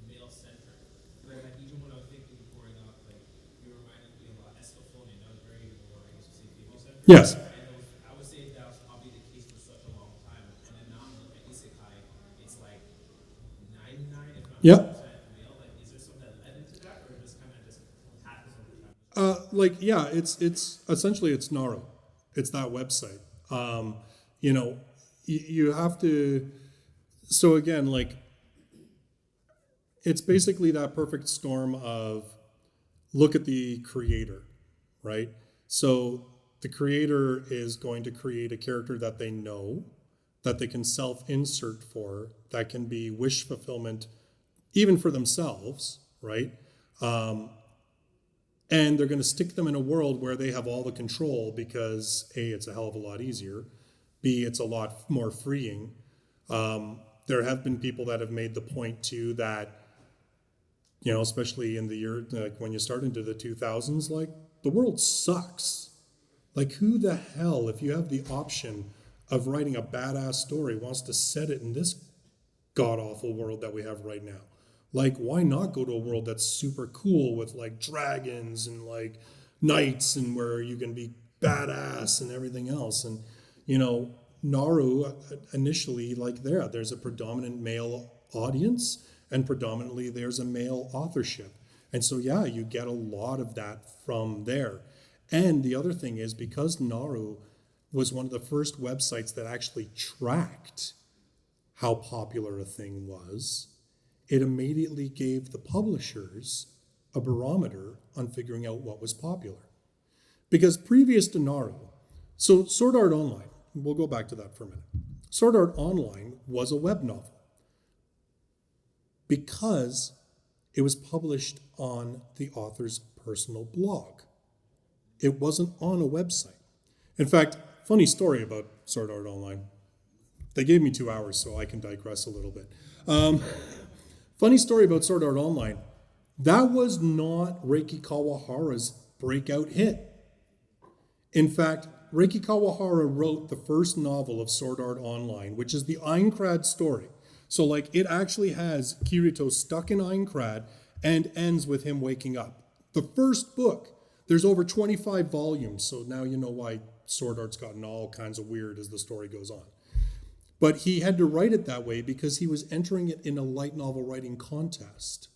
male-centric. Like even when I was thinking growing up, like you reminded me of Escaflowne. That was very more, I guess you say, female-centric. Yes. And I would say that was probably the case for such a long time. And then now when I look at Isekai, it's like 99, if not Yep. 100% male. Like, is there something that led into that, or just kind of just happens over time? It's essentially it's Naru. It's that website. You know, you have to. So again, like, it's basically that perfect storm of look at the creator, right? So the creator is going to create a character that they know, that they can self-insert for, that can be wish fulfillment, even for themselves, right? And they're going to stick them in a world where they have all the control because A, it's a hell of a lot easier. B, it's a lot more freeing. There have been people that have made the point too that, you know, especially in the year, like when you start into the 2000s, like the world sucks. Like who the hell, if you have the option of writing a badass story, wants to set it in this god-awful world that we have right now? Like, why not go to a world that's super cool with like dragons and like knights and where you can be badass and everything else? And, you know, Naru initially, like there's a predominant male audience and predominantly there's a male authorship. And so, yeah, you get a lot of that from there. And the other thing is because Naru was one of the first websites that actually tracked how popular a thing was, it immediately gave the publishers a barometer on figuring out what was popular. Because previous to Naru, so Sword Art Online, we'll go back to that for a minute. Sword Art Online was a web novel because it was published on the author's personal blog. It wasn't on a website. In fact, funny story about Sword Art Online. They gave me 2 hours, so I can digress a little bit. Funny story about Sword Art Online. That was not Reiki Kawahara's breakout hit. In fact, Reiki Kawahara wrote the first novel of Sword Art Online, which is the Aincrad story. So like it actually has Kirito stuck in Aincrad and ends with him waking up. The first book, there's over 25 volumes, so now you know why Sword Art's gotten all kinds of weird as the story goes on. But he had to write it that way because he was entering it in a light novel writing contest.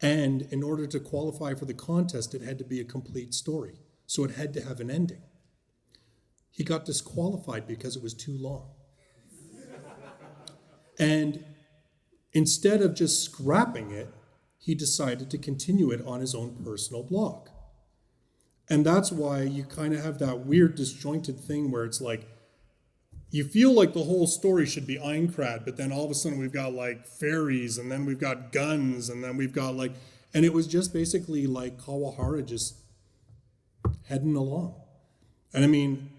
And in order to qualify for the contest, it had to be a complete story. So it had to have an ending. He got disqualified because it was too long. And instead of just scrapping it, he decided to continue it on his own personal blog. And that's why you kind of have that weird disjointed thing where it's like, you feel like the whole story should be Aincrad, but then all of a sudden we've got like fairies, and then we've got guns, and then we've got like, and it was just basically like Kawahara just heading along. And I mean,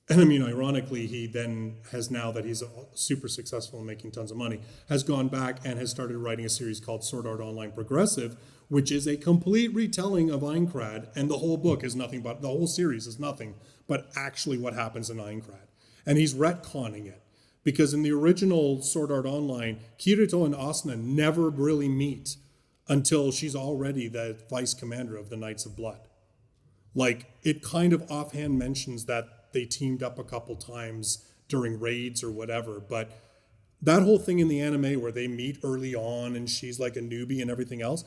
ironically, he then has, now that he's super successful and making tons of money, has gone back and has started writing a series called Sword Art Online Progressive, which is a complete retelling of Aincrad, and the whole book is nothing but, the whole series is nothing but actually what happens in Aincrad. And he's retconning it, because in the original Sword Art Online, Kirito and Asuna never really meet until she's already the vice commander of the Knights of Blood. Like, it kind of offhand mentions that they teamed up a couple times during raids or whatever, but that whole thing in the anime where they meet early on and she's like a newbie and everything else,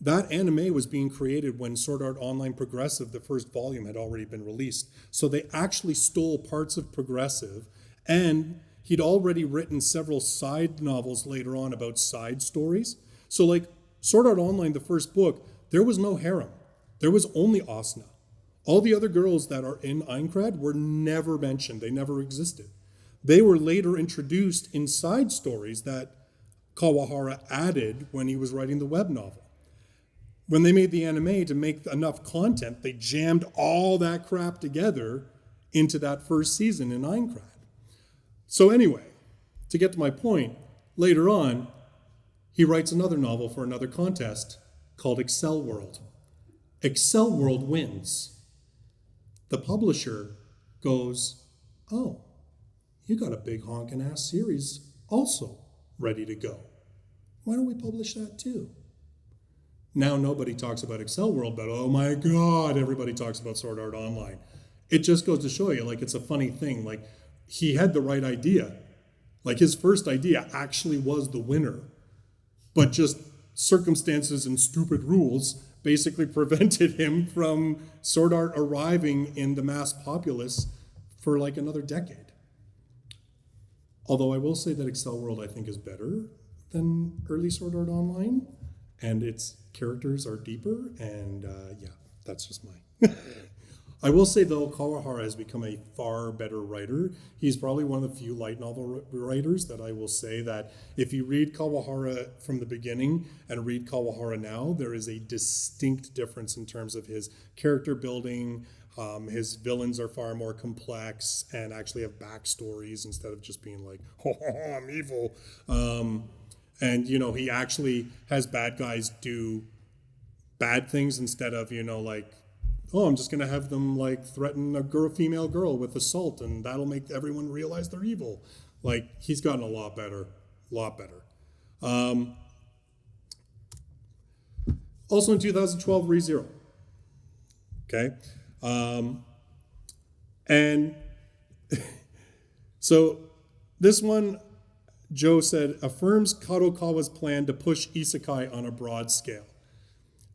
that anime was being created when Sword Art Online Progressive, the first volume, had already been released. So they actually stole parts of Progressive, and he'd already written several side novels later on about side stories. So like Sword Art Online, the first book, there was no harem. There was only Asuna. All the other girls that are in Aincrad were never mentioned. They never existed. They were later introduced in side stories that Kawahara added when he was writing the web novel. When they made the anime to make enough content, they jammed all that crap together into that first season in Aincrad. So anyway, to get to my point, later on, he writes another novel for another contest called Excel World. Excel World wins. The publisher goes, oh, you got a big honkin' ass series also ready to go. Why don't we publish that too? Now nobody talks about Excel World, but oh my God, everybody talks about Sword Art Online. It just goes to show you, like, it's a funny thing. Like, he had the right idea. Like, his first idea actually was the winner, but just circumstances and stupid rules basically prevented him from Sword Art arriving in the mass populace for like another decade. Although I will say that Excel World, I think, is better than early Sword Art Online, and its characters are deeper, and yeah, that's just mine. I will say, though, Kawahara has become a far better writer. He's probably one of the few light novel writers that I will say that if you read Kawahara from the beginning and read Kawahara now, there is a distinct difference in terms of his character building. His villains are far more complex and actually have backstories instead of just being like, oh, I'm evil. And, you know, he actually has bad guys do bad things instead of, you know, like, oh, I'm just going to have them like threaten a female girl with assault and that'll make everyone realize they're evil. Like, he's gotten a lot better. Also in 2012, ReZero. Okay. And so this one, Joe said, affirms Kadokawa's plan to push isekai on a broad scale.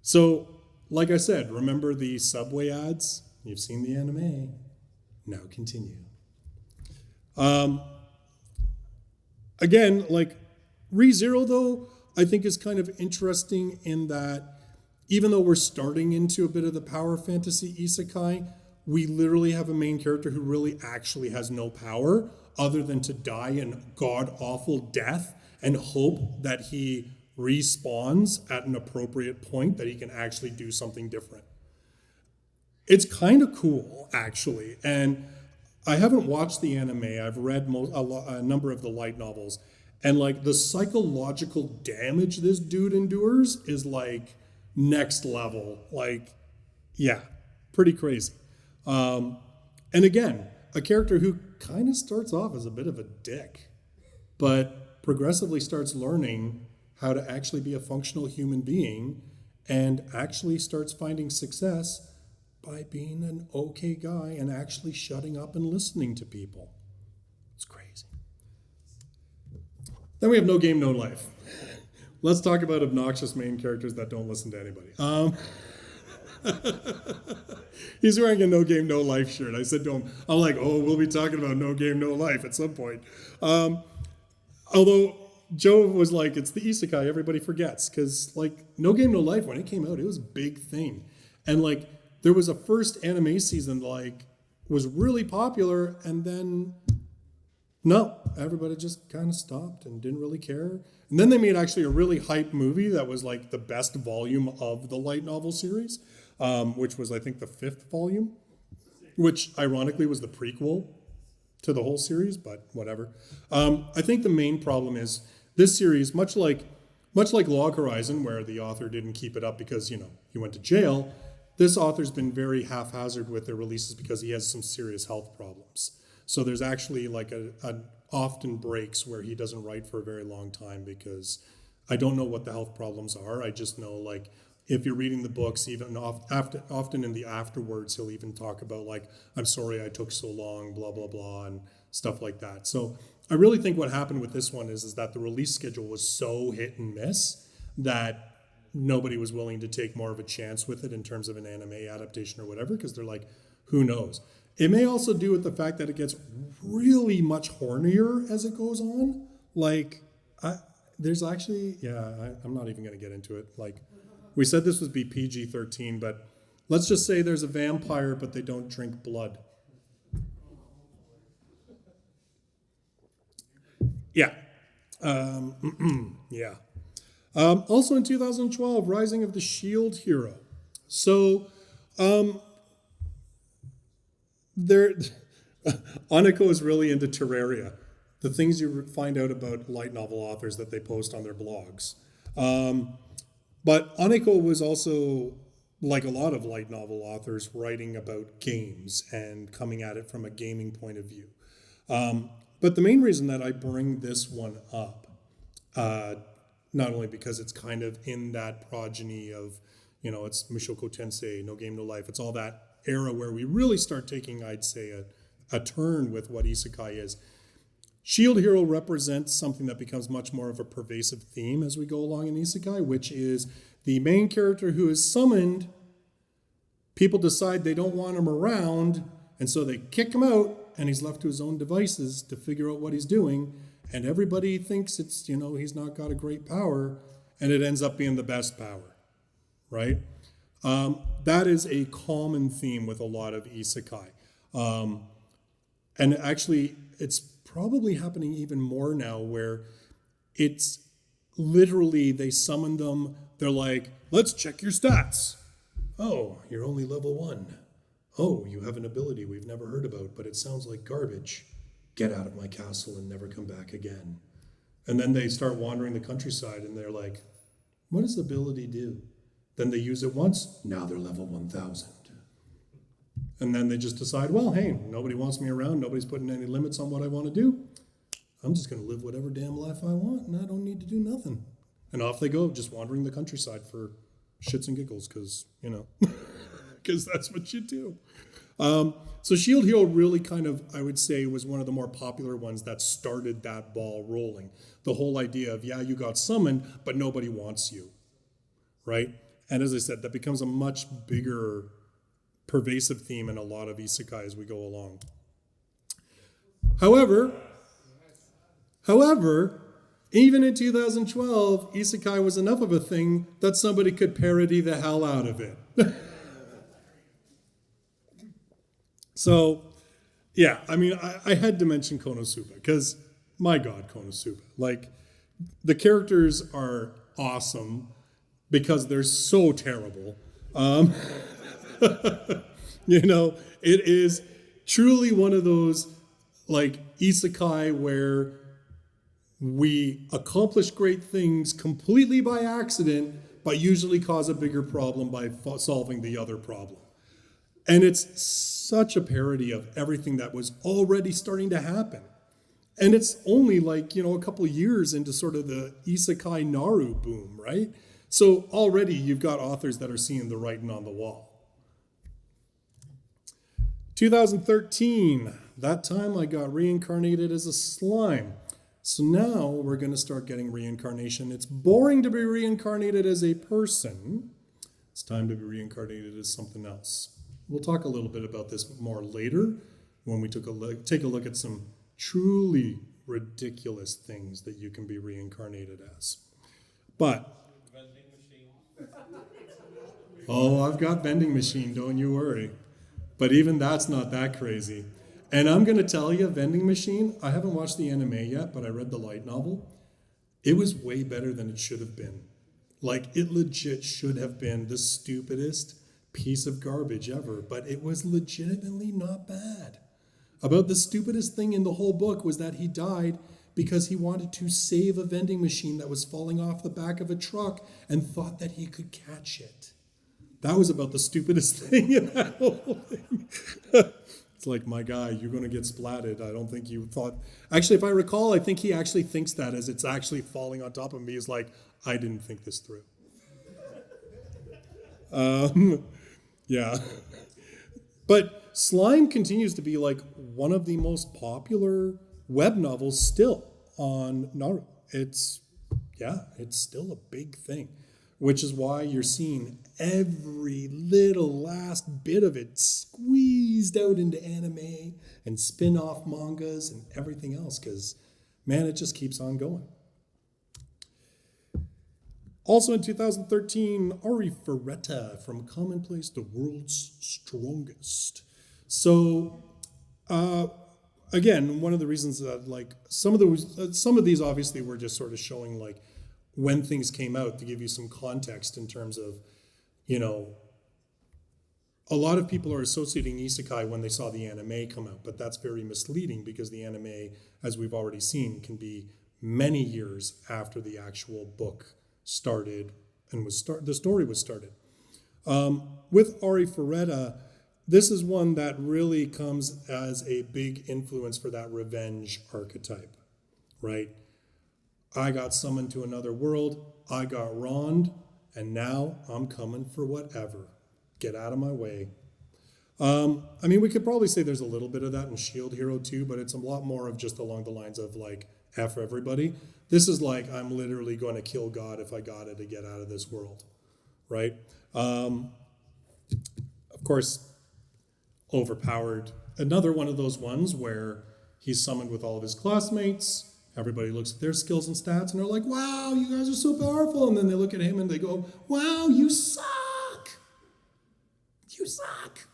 So, like I said, remember the Subway ads? You've seen the anime. Now continue. Again, like, ReZero, though, I think is kind of interesting in that even though we're starting into a bit of the power fantasy isekai, we literally have a main character who really actually has no power other than to die in god-awful death and hope that he respawns at an appropriate point that he can actually do something different. It's kind of cool, actually. And I haven't watched the anime. I've read a number of the light novels. And like the psychological damage this dude endures is like next level. Like, yeah, pretty crazy. And again, a character who kind of starts off as a bit of a dick, but progressively starts learning how to actually be a functional human being and actually starts finding success by being an okay guy and actually shutting up and listening to people. It's crazy. Then we have No Game, No Life. Let's talk about obnoxious main characters that don't listen to anybody. He's wearing a No Game, No Life shirt. I said to him, I'm like, oh, we'll be talking about No Game, No Life at some point. Although Joe was like, it's the Isekai everybody forgets. Because, like, No Game, No Life, when it came out, it was a big thing. And, like, there was a first anime season, like, was really popular, and then, no, everybody just kind of stopped and didn't really care. And then they made actually a really hype movie that was, like, the best volume of the light novel series, which was, I think, the 5th volume, which, ironically, was the prequel to the whole series, but whatever. I think the main problem is this series, much like Log Horizon, where the author didn't keep it up because, you know, he went to jail, this author's been very haphazard with their releases because he has some serious health problems. So there's actually like an often breaks where he doesn't write for a very long time because I don't know what the health problems are. I just know, like, if you're reading the books, even often in the afterwards, he'll even talk about, like, I'm sorry I took so long, blah, blah, blah, and stuff like that. So I really think what happened with this one is that the release schedule was so hit and miss that nobody was willing to take more of a chance with it in terms of an anime adaptation or whatever, because they're like, who knows? It may also do with the fact that it gets really much hornier as it goes on. Like, there's actually, I'm not even going to get into it. Like, we said this would be PG-13, but let's just say there's a vampire, but they don't drink blood. Yeah. Yeah. Also in 2012, Rising of the Shield Hero. So, Aniko is really into Terraria, the things you find out about light novel authors that they post on their blogs. But Aniko was also, like a lot of light novel authors, writing about games and coming at it from a gaming point of view. But the main reason that I bring this one up, not only because it's kind of in that progeny of, you know, it's Mushoku Tensei, No Game, No Life, it's all that era where we really start taking, I'd say, a turn with what Isekai is. Shield Hero represents something that becomes much more of a pervasive theme as we go along in Isekai, which is the main character who is summoned, people decide they don't want him around, and so they kick him out, and he's left to his own devices to figure out what he's doing, and everybody thinks it's, you know, he's not got a great power, and it ends up being the best power, right? That is a common theme with a lot of Isekai. And actually, it's probably happening even more now where it's literally they summon them, they're like, let's check your stats. Oh, you're only level 1. Oh, you have an ability we've never heard about, but it sounds like garbage. Get out of my castle and never come back again. And then they start wandering the countryside and they're like, what does the ability do? Then they use it once, now they're level 1,000. And then they just decide, well, hey, nobody wants me around, nobody's putting any limits on what I want to do. I'm just going to live whatever damn life I want, and I don't need to do nothing. And off they go, just wandering the countryside for shits and giggles, because, you know, because that's what you do. So Shield Hero really kind of, I would say, was one of the more popular ones that started that ball rolling. The whole idea of, yeah, you got summoned, but nobody wants you, right? And as I said, that becomes a much bigger pervasive theme in a lot of isekai as we go along. However, even in 2012, isekai was enough of a thing that somebody could parody the hell out of it. So, yeah, I mean, I had to mention KonoSuba because, my God, KonoSuba. Like, the characters are awesome because they're so terrible. You know, it is truly one of those, like, isekai where we accomplish great things completely by accident, but usually cause a bigger problem by solving the other problem. And it's such a parody of everything that was already starting to happen. And it's only like, a couple of years into sort of the Isekai Naru boom, right? So already you've got authors that are seeing the writing on the wall. 2013, that time I got reincarnated as a slime. So now we're going to start getting reincarnation. It's boring to be reincarnated as a person. It's time to be reincarnated as something else. We'll talk a little bit about this more later when we take a look at some truly ridiculous things that you can be reincarnated as. But, Vending machine. oh, I've got vending machine, don't you worry. But even that's not that crazy. And I'm going to tell you, vending machine, I haven't watched the anime yet, but I read the light novel. It was way better than it should have been. Like, it legit should have been the stupidest piece of garbage ever, but it was legitimately not bad. About the stupidest thing in the whole book was that he died because he wanted to save a vending machine that was falling off the back of a truck and thought that he could catch it. That was about the stupidest thing in that whole thing. It's like, my guy, you're going to get splatted. I don't think you thought... Actually, if I recall, I think he actually thinks that as it's actually falling on top of me. He's like, I didn't think this through. Yeah. But Slime continues to be like one of the most popular web novels still on Naru. It's still a big thing, which is why you're seeing every little last bit of it squeezed out into anime and spin-off mangas and everything else, because, man, it just keeps on going. Also in 2013, Arifureta from Commonplace, the world's strongest. So, again, one of the reasons that, like, some of these obviously were just sort of showing, like, when things came out to give you some context in terms of, a lot of people are associating isekai when they saw the anime come out, but that's very misleading because the anime, as we've already seen, can be many years after the actual book started and the story was started. With Arifureta, this is one that really comes as a big influence for that revenge archetype, right? I got summoned to another world, I got wronged, and now I'm coming for whatever. Get out of my way. We could probably say there's a little bit of that in Shield Hero too, but it's a lot more of just along the lines of like, F everybody. This is like, I'm literally going to kill God if I got it to get out of this world, right? Of course, overpowered. Another one of those ones where he's summoned with all of his classmates. Everybody looks at their skills and stats and they're like, wow, you guys are so powerful. And then they look at him and they go, wow, you suck. You suck.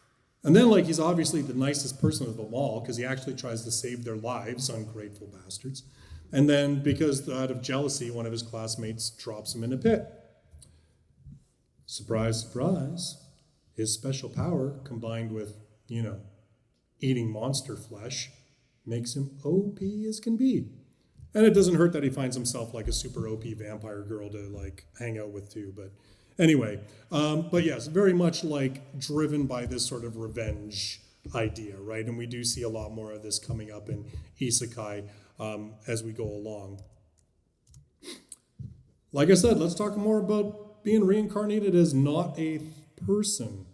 And then, like, he's obviously the nicest person of them all because he actually tries to save their lives, ungrateful bastards. And then, because out of jealousy, one of his classmates drops him in a pit. Surprise, surprise. His special power, combined with, eating monster flesh, makes him OP as can be. And it doesn't hurt that he finds himself like a super OP vampire girl to, like, hang out with too. But anyway, but yes, very much like driven by this sort of revenge idea, right? And we do see a lot more of this coming up in Isekai as we go along. Like I said, let's talk more about being reincarnated as not a person.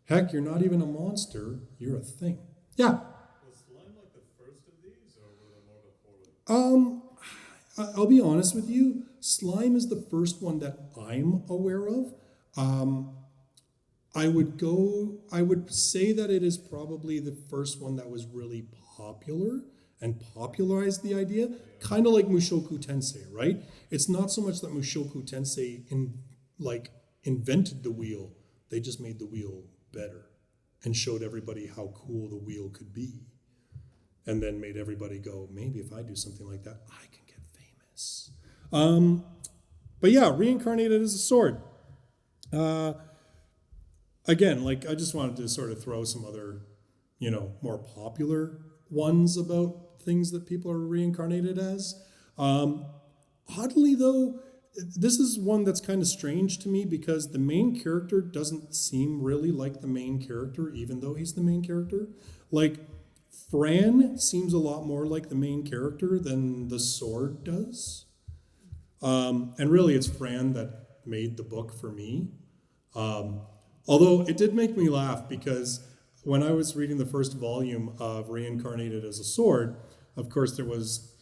Heck, you're not even a monster, you're a thing. Yeah? Was Slime like the first of these, or were there more before? I'll be honest with you, Slime is the first one that I'm aware of. I would say that it is probably the first one that was really popular and popularized the idea, kind of like Mushoku Tensei, right? It's not so much that Mushoku Tensei invented the wheel, they just made the wheel better and showed everybody how cool the wheel could be. And then made everybody go, maybe if I do something like that, I can get famous. But yeah, reincarnated as a sword. Again, like, I just wanted to sort of throw some other, more popular ones about things that people are reincarnated as. Oddly, though, this is one that's kind of strange to me because the main character doesn't seem really like the main character, even though he's the main character. Like, Fran seems a lot more like the main character than the sword does. And really, it's Fran that made the book for me. Although it did make me laugh because when I was reading the first volume of Reincarnated as a Sword, of course, there was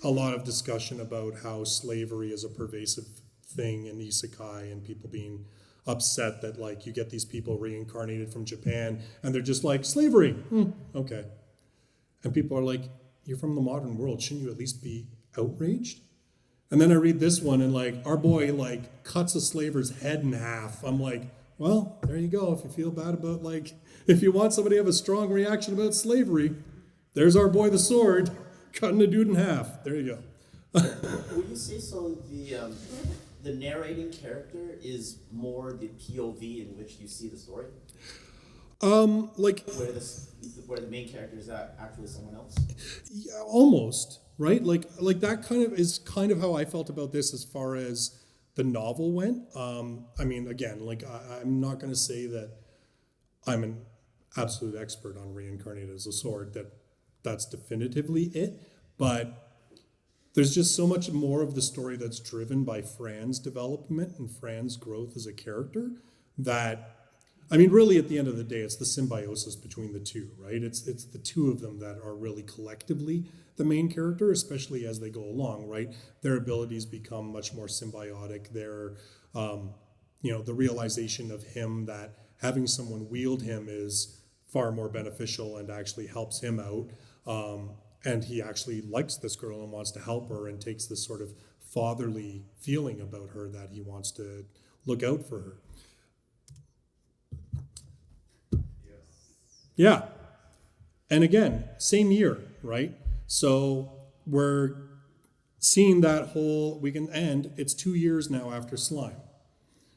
a lot of discussion about how slavery is a pervasive thing in Isekai and people being upset that like you get these people reincarnated from Japan and they're just like, slavery, okay. And people are like, you're from the modern world, shouldn't you at least be outraged? And then I read this one and like our boy like cuts a slaver's head in half. I'm like, well, there you go. If you feel bad about like, if you want somebody to have a strong reaction about slavery, there's our boy the sword cutting a dude in half. There you go. Would you say so? The narrating character is more the POV in which you see the story, Like where the main character is actually someone else. yeah, almost right. Like that kind of is kind of how I felt about this as far as the novel went. I mean, again, like I'm not going to say that I'm an absolute expert on Reincarnated as a Sword. That's definitively it, but there's just so much more of the story that's driven by Fran's development and Fran's growth as a character that, I mean, really at the end of the day, it's the symbiosis between the two, right? It's the two of them that are really collectively the main character, especially as they go along, right? Their abilities become much more symbiotic. Their, the realization of him that having someone wield him is far more beneficial and actually helps him out. And he actually likes this girl and wants to help her and takes this sort of fatherly feeling about her that he wants to look out for her. Yeah. And again, same year, right? So we're seeing that whole, it's 2 years now after Slime.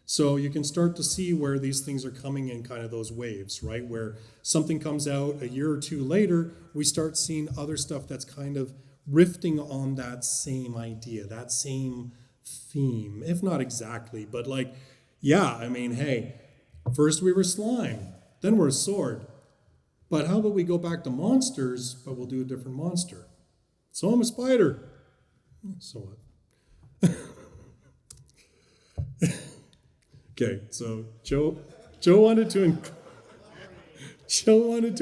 So you can start to see where these things are coming in kind of those waves, right? Where something comes out a year or two later, we start seeing other stuff that's kind of riffing on that same idea, that same theme, if not exactly, but like, yeah, I mean, hey, first we were Slime, then we're a Sword. But how about we go back to monsters, but we'll do a different monster? So I'm a spider. So what? Okay, so Joe wanted to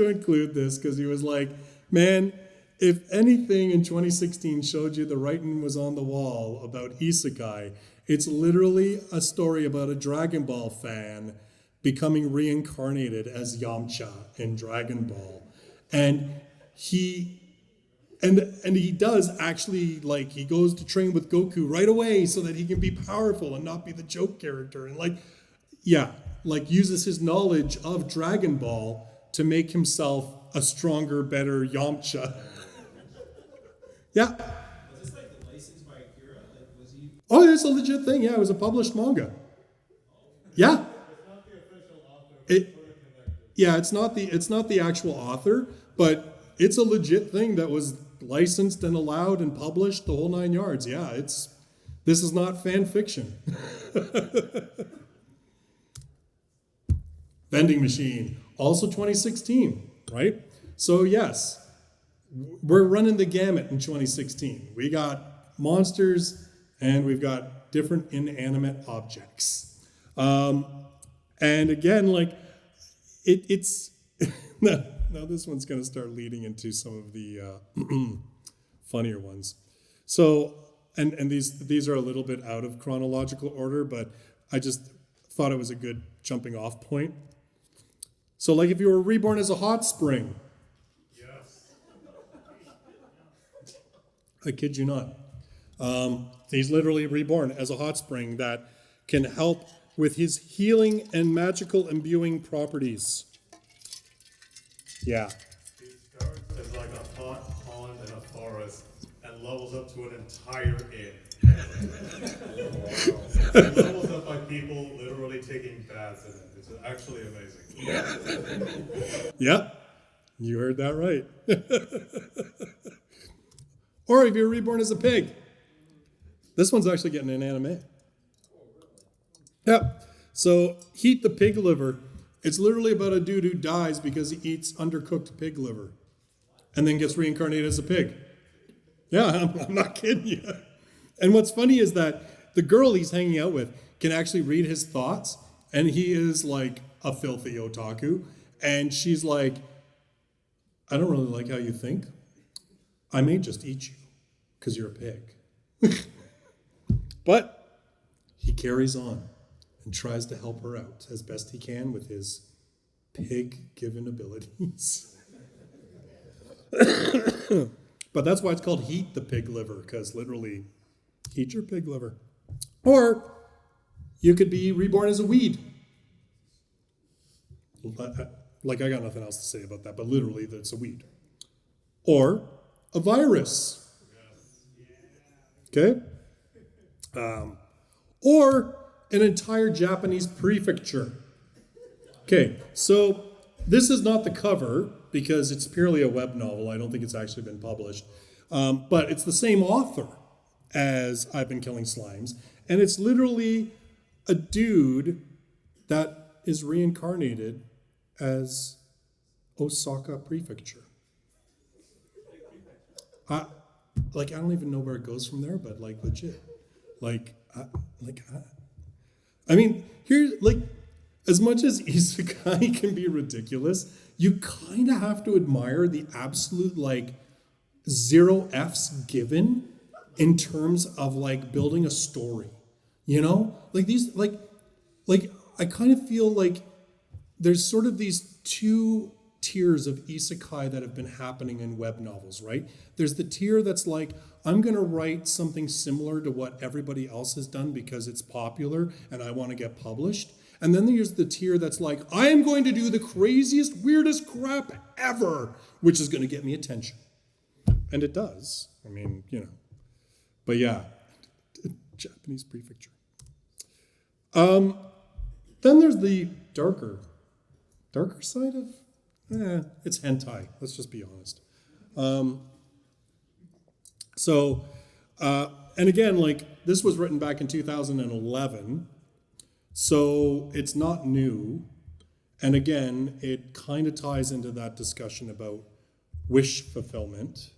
include this because he was like, man, if anything in 2016 showed you the writing was on the wall about Isekai, it's literally a story about a Dragon Ball fan becoming reincarnated as Yamcha in Dragon Ball. And he does actually, like, he goes to train with Goku right away so that he can be powerful and not be the joke character. And uses his knowledge of Dragon Ball to make himself a stronger, better Yamcha. Yeah. Was this like the license by Akira? Like, was he? Oh, it's a legit thing. Yeah, it was a published manga. Yeah. It's not the actual author, but it's a legit thing that was licensed and allowed and published the whole 9 yards. Yeah, this is not fan fiction. Vending Machine, also 2016, right? So yes, we're running the gamut in 2016. We got monsters and we've got different inanimate objects. And again, like it's now this one's going to start leading into some of the funnier ones. So and these are a little bit out of chronological order, but I just thought it was a good jumping off point. So like if you were reborn as a hot spring. Yes. I kid you not. He's literally reborn as a hot spring that can help with his healing and magical imbuing properties. Yeah. He starts as like a hot pond in a forest and levels up to an entire inn. He levels up by people literally taking baths in it. It's actually amazing. Yep. You heard that right. Or if you're reborn as a pig. This one's actually getting an anime. Yep. So Heat the Pig Liver. It's literally about a dude who dies because he eats undercooked pig liver. and then gets reincarnated as a pig. Yeah, I'm not kidding you. And what's funny is that the girl he's hanging out with can actually read his thoughts, and he is like a filthy otaku. And she's like, I don't really like how you think. I may just eat you because you're a pig. But he carries on and tries to help her out as best he can with his pig-given abilities. But that's why it's called Heat the Pig Liver, because literally, heat your pig liver. Or you could be reborn as a weed. Like, I got nothing else to say about that, but literally, that's a weed. Or a virus. Okay? Or an entire Japanese prefecture. Okay, so this is not the cover because it's purely a web novel. I don't think it's actually been published. But it's the same author as I've Been Killing Slimes. And it's literally a dude that is reincarnated as Osaka Prefecture. I don't even know where it goes from there, but like legit. I mean, here, like, as much as Isekai can be ridiculous, you kind of have to admire the absolute, like, 0 F's given in terms of, like, building a story. You know? Like, these, like I kind of feel like there's sort of these 2 tiers of isekai that have been happening in web novels, right? There's the tier that's like, I'm going to write something similar to what everybody else has done because it's popular and I want to get published. And then there's the tier that's like, I am going to do the craziest, weirdest crap ever, which is going to get me attention. And it does. I mean, you know. But yeah, Japanese prefecture. Then there's the darker side of, it's hentai. Let's just be honest. And again, like, this was written back in 2011, so it's not new. And again, it kind of ties into that discussion about wish fulfillment.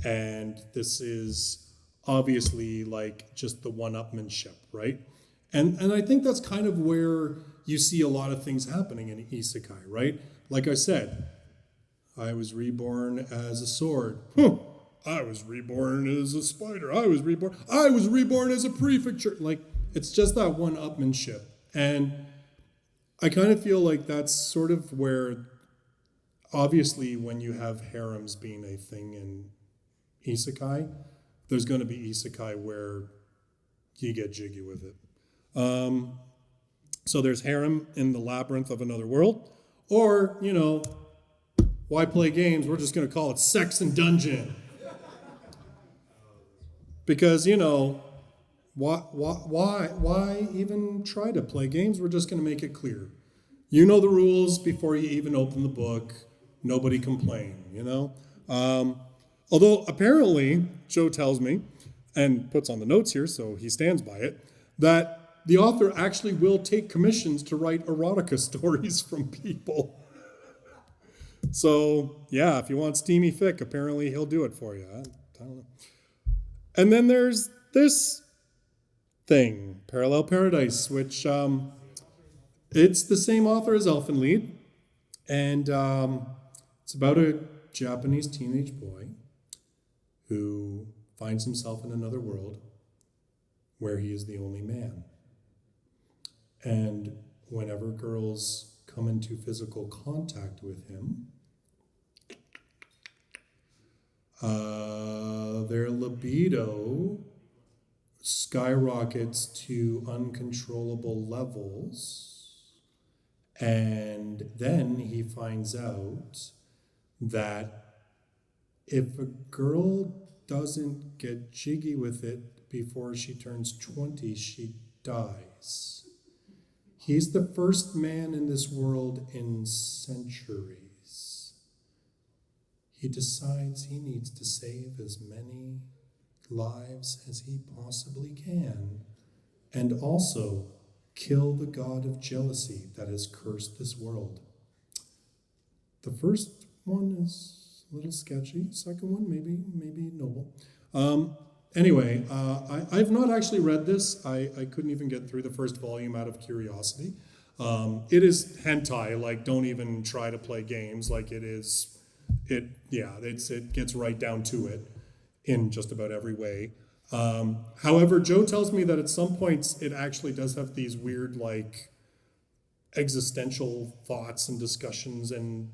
And this is obviously like just the one-upmanship, right? And I think that's kind of where you see a lot of things happening in isekai, right? Like I said, I was reborn as a sword. I was reborn as a spider. I was reborn as a prefecture. Like, it's just that one-upmanship. And I kind of feel like that's sort of where, obviously, when you have harems being a thing in isekai, there's going to be isekai where you get jiggy with it. So there's harem in the labyrinth of another world, or, you know, why play games? We're just going to call it Sex and Dungeon. Because, you know, why even try to play games? We're just going to make it clear. You know the rules before you even open the book. Nobody complain, you know? Although apparently, Joe tells me, and puts on the notes here, so he stands by it, that the author actually will take commissions to write erotica stories from people. So, yeah, if you want steamy fic, apparently he'll do it for you. I don't know. And then there's this thing, Parallel Paradise, which it's the same author as Elfen Lied. And it's about a Japanese teenage boy who finds himself in another world where he is the only man. And whenever girls come into physical contact with him, their libido skyrockets to uncontrollable levels. And then he finds out that if a girl doesn't get jiggy with it before she turns 20, she dies. He's the first man in this world in centuries. He decides he needs to save as many lives as he possibly can, and also kill the god of jealousy that has cursed this world. The first one is a little sketchy. Second one, maybe noble. Anyway, I've not actually read this. I couldn't even get through the first volume out of curiosity. It is hentai. Like, don't even try to play games. Like, it gets right down to it in just about every way. However, Joe tells me that at some points it actually does have these weird, like, existential thoughts and discussions and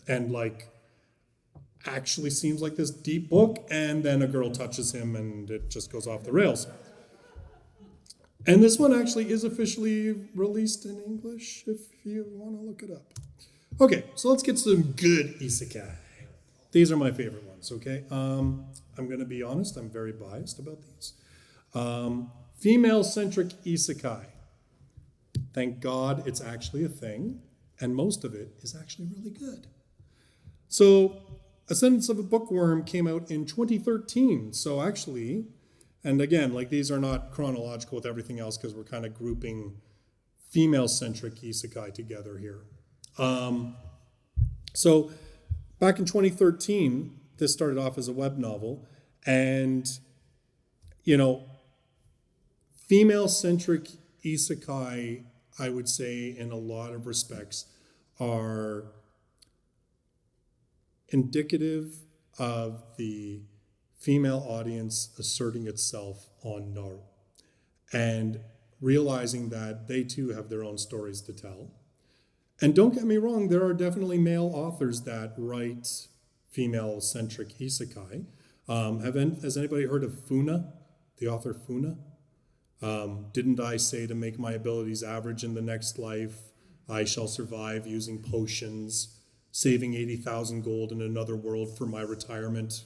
like actually seems like this deep book, and then a girl touches him and it just goes off the rails. And this one actually is officially released in English if you want to look it up. Okay, so let's get some good isekai. These are my favorite ones, okay? I'm going to be honest, I'm very biased about these. Female-centric isekai. Thank God it's actually a thing, and most of it is actually really good. So, Ascendance of a Bookworm came out in 2013, so actually, and again, like, these are not chronological with everything else because we're kind of grouping female-centric isekai together here. So, back in 2013, this started off as a web novel, and, female-centric isekai, I would say, in a lot of respects, are indicative of the female audience asserting itself on Naru and realizing that they too have their own stories to tell. And don't get me wrong, there are definitely male authors that write female-centric isekai. Has anybody heard of Funa, the author Funa? Didn't I say to make my abilities average in the next life, I shall survive using potions, saving 80,000 gold in another world for my retirement?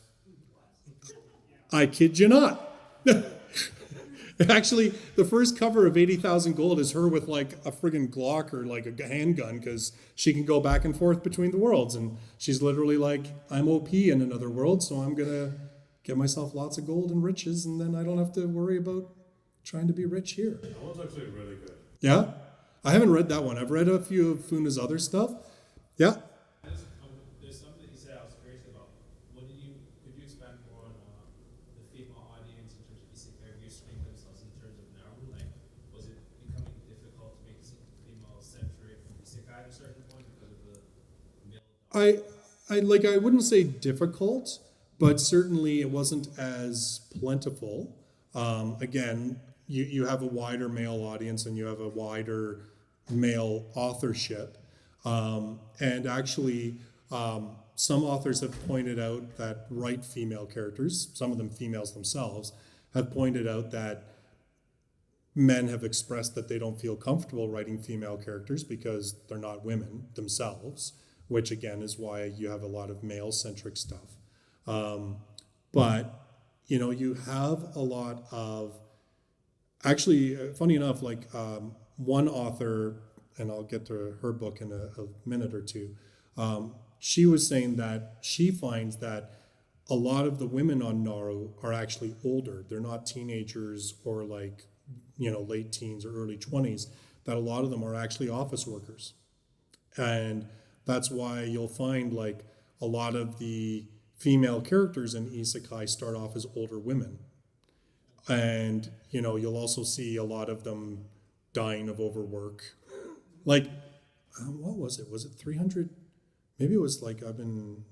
I kid you not. Actually, the first cover of 80,000 gold is her with like a friggin' Glock or like a handgun because she can go back and forth between the worlds. And she's literally like, I'm OP in another world, so I'm going to get myself lots of gold and riches, and then I don't have to worry about trying to be rich here. That one's actually really good. Yeah? I haven't read that one. I've read a few of Funa's other stuff. Yeah? There's something you said I was curious about. Could you expand more on the female audience in terms of isekai restrain themselves in terms of Naru? Like, was it becoming difficult to make female-centric isekai at a certain point because of the male? I wouldn't say difficult, but certainly it wasn't as plentiful. Again, you have a wider male audience and you have a wider male authorship. And actually, some authors have pointed out that write female characters, some of them females themselves, have pointed out that men have expressed that they don't feel comfortable writing female characters because they're not women themselves, which again is why you have a lot of male-centric stuff. But, you have a lot of, actually, funny enough, like one author, and I'll get to her book in a minute or two, she was saying that she finds that a lot of the women on Naru are actually older. They're not teenagers or like, late teens or early 20s, that a lot of them are actually office workers. And that's why you'll find like a lot of the female characters in isekai start off as older women. And, you'll also see a lot of them dying of overwork. Like, what was it? Was it 300? Maybe it was like, I've been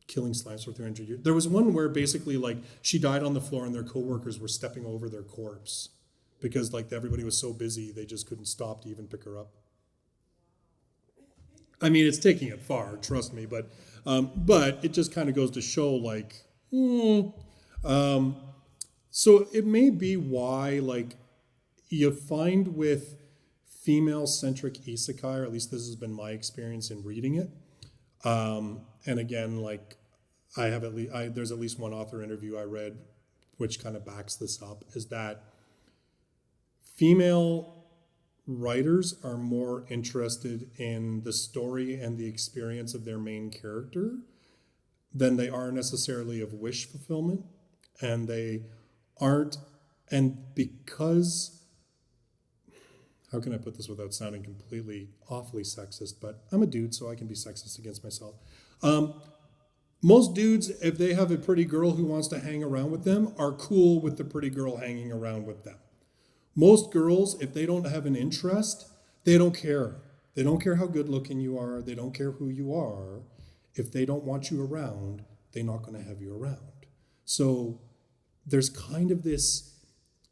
killing slimes for 300 years. There was one where basically like she died on the floor and their coworkers were stepping over their corpse because like everybody was so busy they just couldn't stop to even pick her up. I mean, it's taking it far, trust me, but it just kind of goes to show like, so it may be why like you find with female-centric isekai, or at least this has been my experience in reading it. And again, like there's at least one author interview I read which kind of backs this up, is that female writers are more interested in the story and the experience of their main character than they are necessarily of wish fulfillment. And they aren't, and because, how can I put this without sounding completely awfully sexist, but I'm a dude, so I can be sexist against myself. most dudes, if they have a pretty girl who wants to hang around with them, are cool with the pretty girl hanging around with them. Most girls, if they don't have an interest, they don't care. They don't care how good looking you are. They don't care who you are. If they don't want you around, they're not going to have you around. So there's kind of this,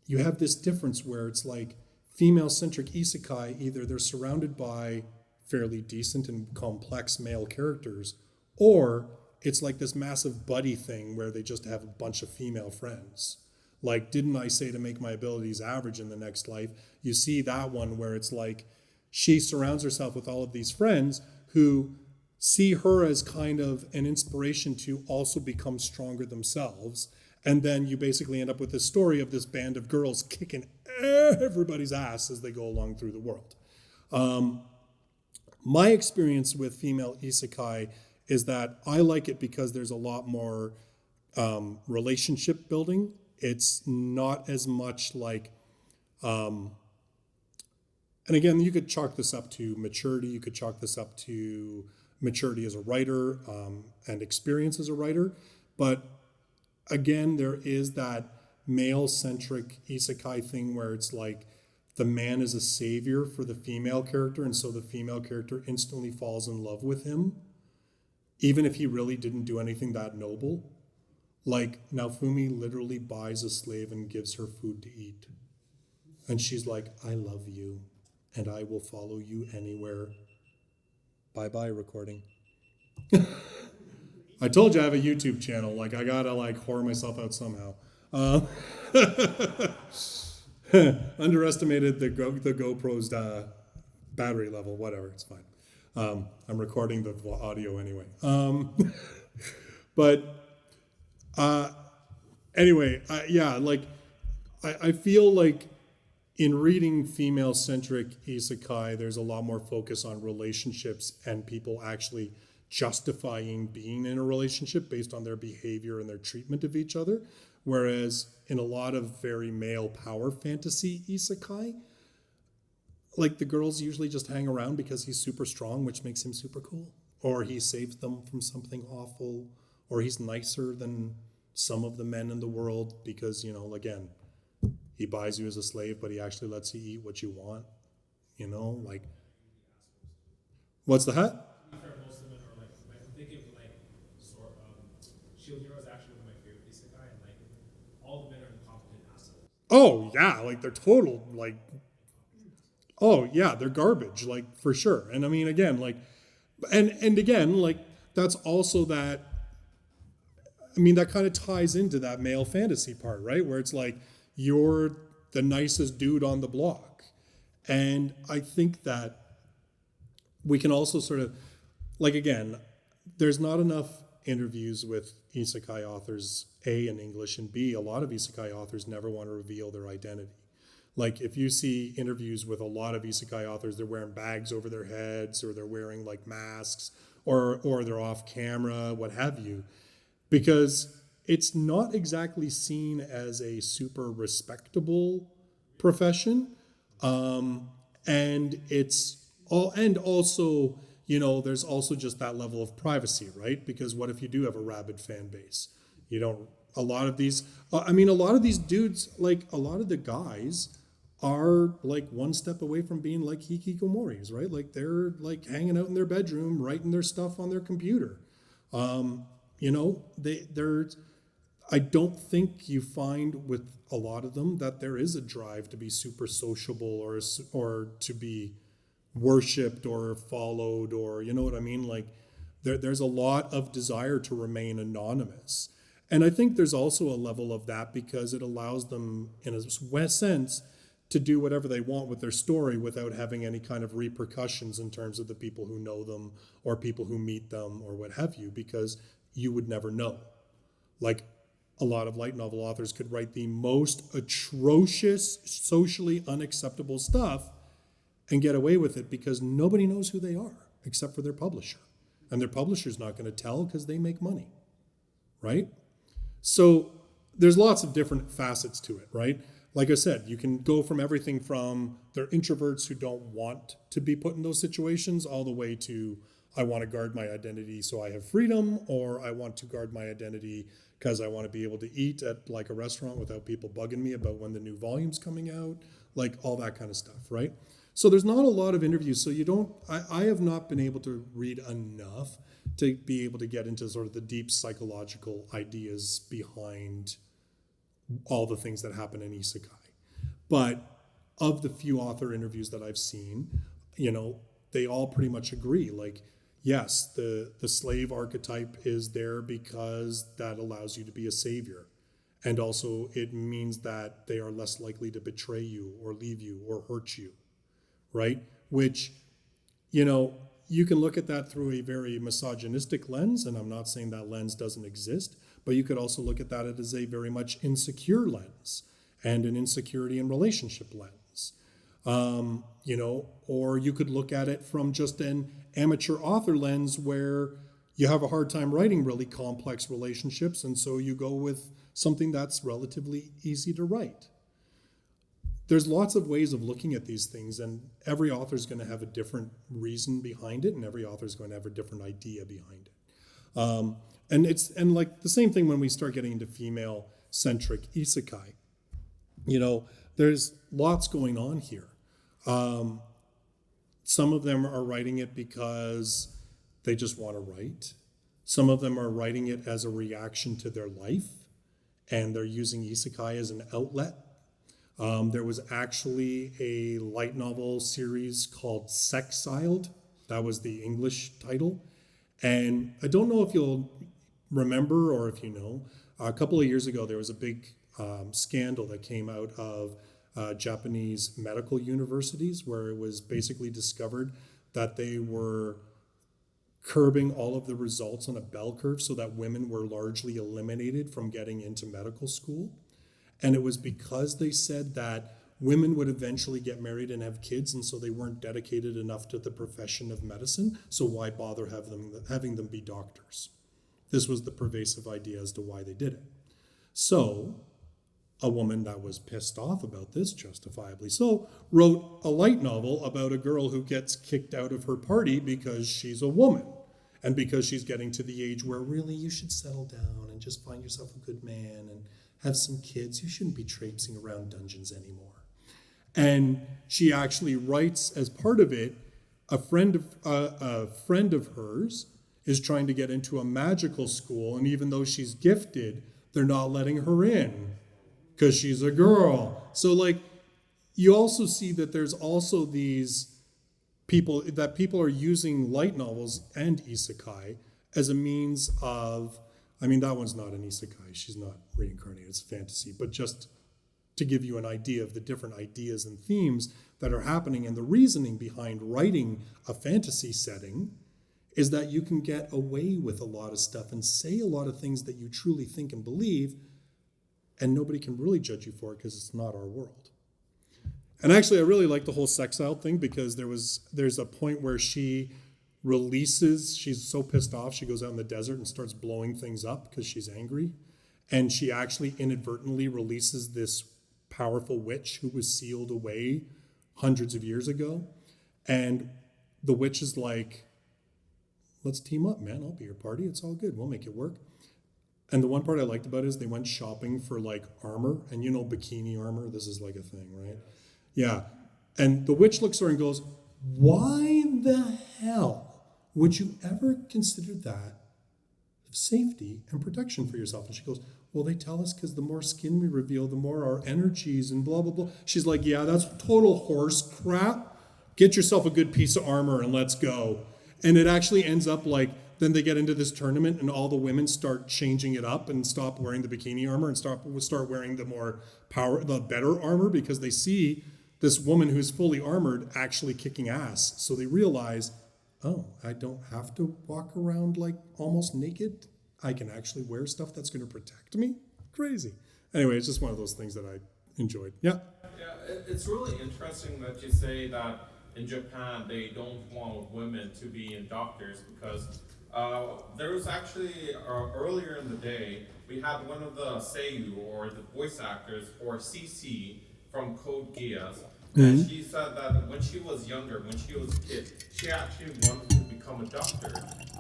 you have this difference where it's like female-centric isekai, either they're surrounded by fairly decent and complex male characters, or it's like this massive buddy thing where they just have a bunch of female friends. Like, didn't I say to make my abilities average in the next life? You see that one where it's like she surrounds herself with all of these friends who see her as kind of an inspiration to also become stronger themselves. And then you basically end up with this story of this band of girls kicking everybody's ass as they go along through the world. My experience with female isekai is that I like it because there's a lot more relationship building. It's not as much like, and again, you could chalk this up to maturity. You could chalk this up to maturity as a writer and experience as a writer. But again, there is that male-centric isekai thing where it's like the man is a savior for the female character, and so the female character instantly falls in love with him, even if he really didn't do anything that noble. Like, Naofumi literally buys a slave and gives her food to eat. And she's like, I love you, and I will follow you anywhere. Bye-bye, recording. I told you I have a YouTube channel. Like, I gotta, like, whore myself out somehow. Underestimated the GoPro's battery level. Whatever, it's fine. I'm recording the audio anyway. Anyway, yeah, like, I feel like in reading female-centric isekai, there's a lot more focus on relationships and people actually justifying being in a relationship based on their behavior and their treatment of each other. Whereas in a lot of very male power fantasy isekai, like, the girls usually just hang around because he's super strong, which makes him super cool. Or he saves them from something awful. Or he's nicer than some of the men in the world because, you know, again, he buys you as a slave, but he actually lets you eat what you want. You know, like, what's the hat? To be fair, most of them are like, I'm thinking of like, Shield Hero is actually one of my favorite isekai, and like, all the men are incompetent assholes. Oh, yeah, like, they're total, like, oh, yeah, they're garbage, like, for sure. And I mean, again, like, and again, like, that's also that, I mean, that kind of ties into that male fantasy part, right? Where it's like, you're the nicest dude on the block. And I think that we can also sort of, like, again, there's not enough interviews with isekai authors, A, in English, and B, a lot of isekai authors never want to reveal their identity. Like, if you see interviews with a lot of isekai authors, they're wearing bags over their heads, or they're wearing, like, masks, or they're off camera, what have you. Because it's not exactly seen as a super respectable profession. And it's all, and also, you know, there's also just that level of privacy, right? Because what if you do have a rabid fan base? You don't, a lot of these dudes, like, a lot of the guys are like one step away from being like hikikomoris, right? Like, they're like hanging out in their bedroom, writing their stuff on their computer. You know, they're, I don't think you find with a lot of them that there is a drive to be super sociable or to be worshipped or followed, or, you know what I mean? Like, there's a lot of desire to remain anonymous. And I think there's also a level of that because it allows them, in a sense, to do whatever they want with their story without having any kind of repercussions in terms of the people who know them or people who meet them or what have you, because you would never know. Like, a lot of light novel authors could write the most atrocious, socially unacceptable stuff and get away with it because nobody knows who they are except for their publisher. And their publisher's not going to tell because they make money, right? So there's lots of different facets to it, right? Like I said, you can go from everything from they're introverts who don't want to be put in those situations all the way to I want to guard my identity so I have freedom, or I want to guard my identity because I want to be able to eat at like a restaurant without people bugging me about when the new volume's coming out, like all that kind of stuff, right? So there's not a lot of interviews. So I have not been able to read enough to be able to get into sort of the deep psychological ideas behind all the things that happen in Isekai. But of the few author interviews that I've seen, they all pretty much agree. Like, yes, the slave archetype is there because that allows you to be a savior. And also it means that they are less likely to betray you or leave you or hurt you, right? Which, you can look at that through a very misogynistic lens, and I'm not saying that lens doesn't exist, but you could also look at that as a very much insecure lens and an insecurity in relationship lens. Or you could look at it from just an amateur author lens where you have a hard time writing really complex relationships, and so you go with something that's relatively easy to write. There's lots of ways of looking at these things, and every author is going to have a different reason behind it, and every author is going to have a different idea behind it. And like the same thing when we start getting into female-centric isekai. There's lots going on here. Some of them are writing it because they just want to write. Some of them are writing it as a reaction to their life, and they're using isekai as an outlet. There was actually a light novel series called Sexiled. That was the English title. And I don't know if you'll remember or if you know, a couple of years ago, there was a big scandal that came out of Japanese medical universities where it was basically discovered that they were curbing all of the results on a bell curve so that women were largely eliminated from getting into medical school. And it was because they said that women would eventually get married and have kids, and so they weren't dedicated enough to the profession of medicine, so why bother having them be doctors? This was the pervasive idea as to why they did it. So a woman that was pissed off about this, justifiably so, wrote a light novel about a girl who gets kicked out of her party because she's a woman and because she's getting to the age where really you should settle down and just find yourself a good man and have some kids. You shouldn't be traipsing around dungeons anymore. And she actually writes as part of it, a friend of hers is trying to get into a magical school, and even though she's gifted, they're not letting her in because she's a girl. So like, you also see that there's also these people are using light novels and isekai as a means of, that one's not an isekai, she's not reincarnated, it's fantasy, but just to give you an idea of the different ideas and themes that are happening, and the reasoning behind writing a fantasy setting is that you can get away with a lot of stuff and say a lot of things that you truly think and believe, and nobody can really judge you for it because it's not our world. And actually, I really like the whole Sexiled thing because there's a point where she's so pissed off, she goes out in the desert and starts blowing things up because she's angry. And she actually inadvertently releases this powerful witch who was sealed away hundreds of years ago. And the witch is like, let's team up, man. I'll be your party. It's all good. We'll make it work. And the one part I liked about it is they went shopping for like armor. And bikini armor, this is like a thing, right? Yeah. And the witch looks at her and goes, why the hell would you ever consider that safety and protection for yourself? And she goes, well, they tell us because the more skin we reveal, the more our energies and blah, blah, blah. She's like, yeah, that's total horse crap. Get yourself a good piece of armor and let's go. And it actually ends up like, then they get into this tournament and all the women start changing it up and stop wearing the bikini armor and start wearing the better armor because they see this woman who's fully armored actually kicking ass. So they realize, oh, I don't have to walk around like almost naked. I can actually wear stuff that's going to protect me. Crazy. Anyway, it's just one of those things that I enjoyed. Yeah. Yeah, it's really interesting that you say that in Japan they don't want women to be in doctors because there was actually earlier in the day we had one of the seiyuu or the voice actors for CC from Code Geass, and she said that when she was younger, when she was a kid, she actually wanted to become become a doctor.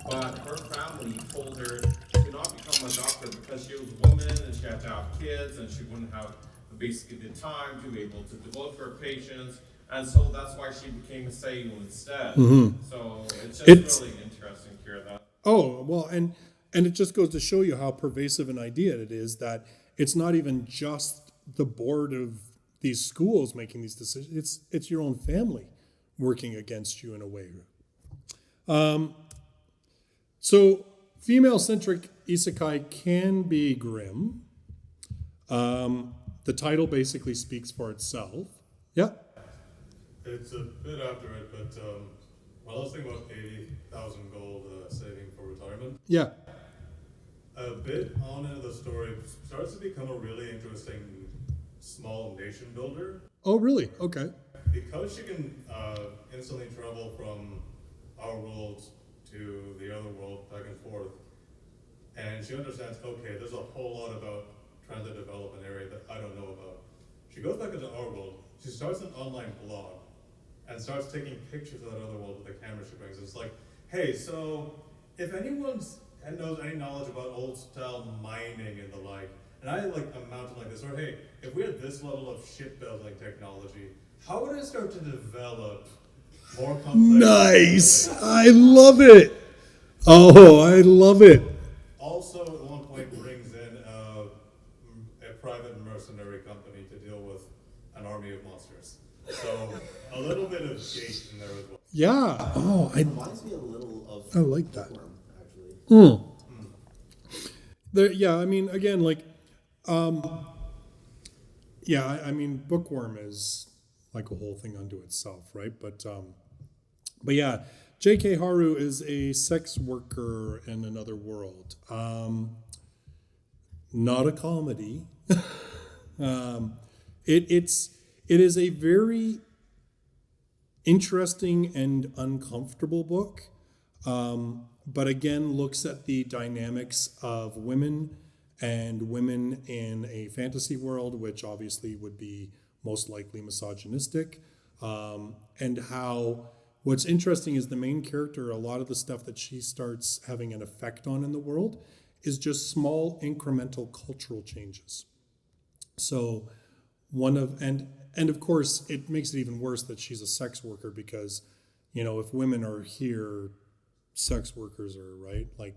But her family told her to not become a doctor because she was a woman and she had to have kids and she wouldn't have basically the time to be able to devote to her patients. And so that's why she became a Seiyu instead. So it's really interesting to hear that. Oh, well, and it just goes to show you how pervasive an idea it is that it's not even just the board of these schools making these decisions. It's your own family working against you in a way. So female-centric isekai can be grim. The title basically speaks for itself. Yeah. It's a bit after it, but while I was thinking about 80,000 gold saving for retirement, Yeah. a bit on into the story starts to become a really interesting small nation builder. Oh, really? Okay. Because she can instantly travel from our world to the other world back and forth, and she understands, okay, there's a whole lot about trying to develop an area that I don't know about. She goes back into our world, she starts an online blog, and starts taking pictures of that other world with the camera she brings. It's like, hey, so if anyone knows any knowledge about old style mining and the like, and I like a mountain like this, or hey, if we had this level of shipbuilding technology, how would I start to develop more complex? Nice. I love it. Oh, I love it. Also, at one point, brings in a private mercenary company to deal with an army of monsters. So a little bit of gate in there as well. Yeah. Oh, It reminds me a little of I like that. Bookworm, actually. Yeah, I mean, again, like, yeah, I mean, Bookworm is like a whole thing unto itself, right? But yeah, J.K. Haru is a sex worker in another world. Not a comedy. It is a very interesting and uncomfortable book, but again looks at the dynamics of women and women in a fantasy world, which obviously would be most likely misogynistic, and how what's interesting is the main character, a lot of the stuff that she starts having an effect on in the world is just small incremental cultural changes. So and of course it makes it even worse that she's a sex worker because, if women are here, sex workers are, right? Like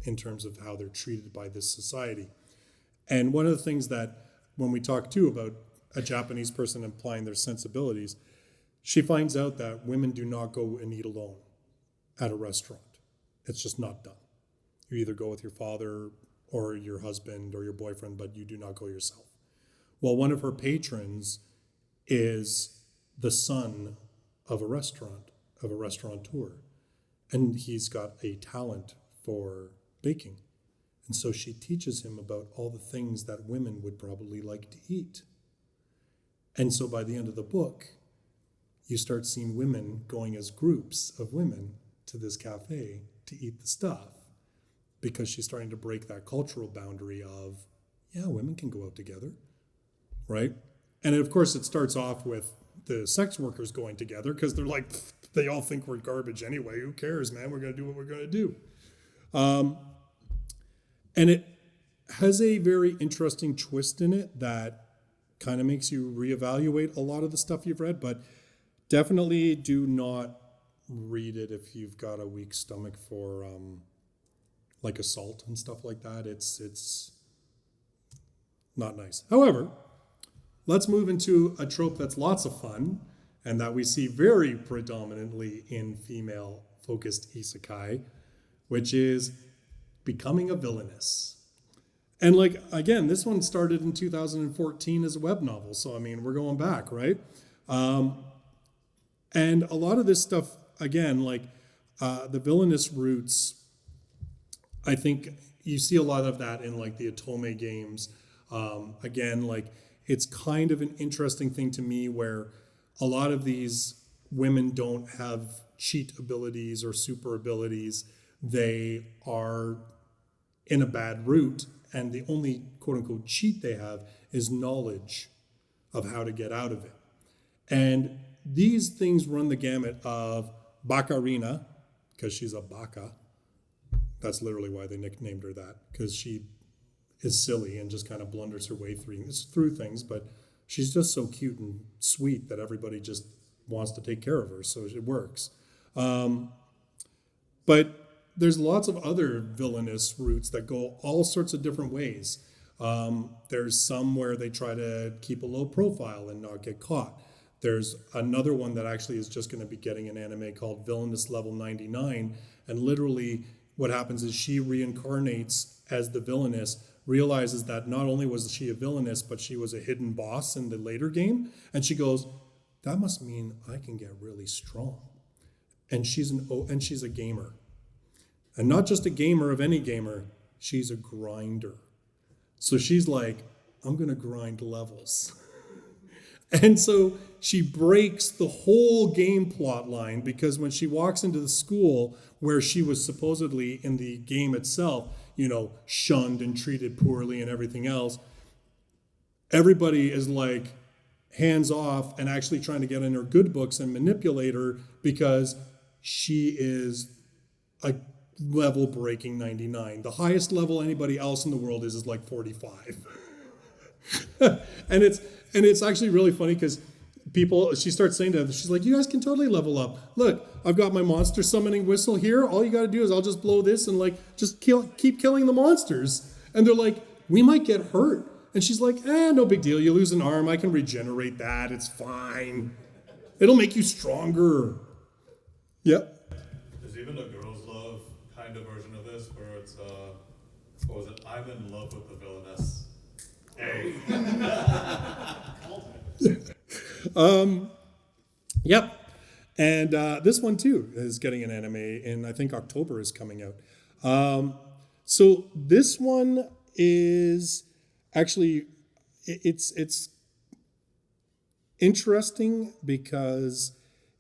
in terms of how they're treated by this society. And one of the things that when we talk too about a Japanese person implying their sensibilities, she finds out that women do not go and eat alone at a restaurant. It's just not done. You either go with your father or your husband or your boyfriend, but you do not go yourself. Well, one of her patrons is the son of a restaurateur, and he's got a talent for baking. And so she teaches him about all the things that women would probably like to eat. And so by the end of the book, you start seeing women going as groups of women to this cafe to eat the stuff because she's starting to break that cultural boundary of, yeah, women can go out together, right? And of course, it starts off with the sex workers going together because they're like, they all think we're garbage anyway. Who cares, man? We're going to do what we're going to do. And it has a very interesting twist in it that kind of makes you reevaluate a lot of the stuff you've read, but definitely do not read it if you've got a weak stomach for like assault and stuff like that. It's not nice. However, let's move into a trope that's lots of fun and that we see very predominantly in female-focused isekai, which is becoming a villainess. And like, again, this one started in 2014 as a web novel. So, I mean, we're going back, right? And a lot of this stuff, again, like the villainous roots, I think you see a lot of that in like the Otome games. Again, like it's kind of an interesting thing to me where a lot of these women don't have cheat abilities or super abilities. They are in a bad route, and the only quote-unquote cheat they have is knowledge of how to get out of it. And these things run the gamut of Bakarina, because she's a baka. That's literally why they nicknamed her that, because she is silly and just kind of blunders her way through things, but she's just so cute and sweet that everybody just wants to take care of her, so it works. But there's lots of other villainous routes that go all sorts of different ways. There's some where they try to keep a low profile and not get caught. There's another one that actually is just going to be getting an anime called Villainous Level 99, and literally what happens is she reincarnates as the villainess, realizes that not only was she a villainess, but she was a hidden boss in the later game, and she goes, that must mean I can get really strong. And she's a gamer. And not just a gamer of any gamer, she's a grinder. So she's like, I'm going to grind levels. And so she breaks the whole game plot line, because when she walks into the school where she was supposedly in the game itself, shunned and treated poorly and everything else, everybody is like hands off and actually trying to get in her good books and manipulate her, because she is a level breaking 99. The highest level anybody else in the world is like 45. and it's actually really funny, because she starts saying to them, she's like, you guys can totally level up. Look, I've got my monster summoning whistle here. All you got to do is I'll just blow this and just keep killing the monsters. And they're like, we might get hurt. And she's like, no big deal. You lose an arm. I can regenerate that. It's fine. It'll make you stronger. Yep. There's even a girls' love kind of version of this where it's, what was it? I'm in love with the villainess. Hey. Yep. And this one too is getting an anime in, I think October is coming out. So this one is actually, it's interesting because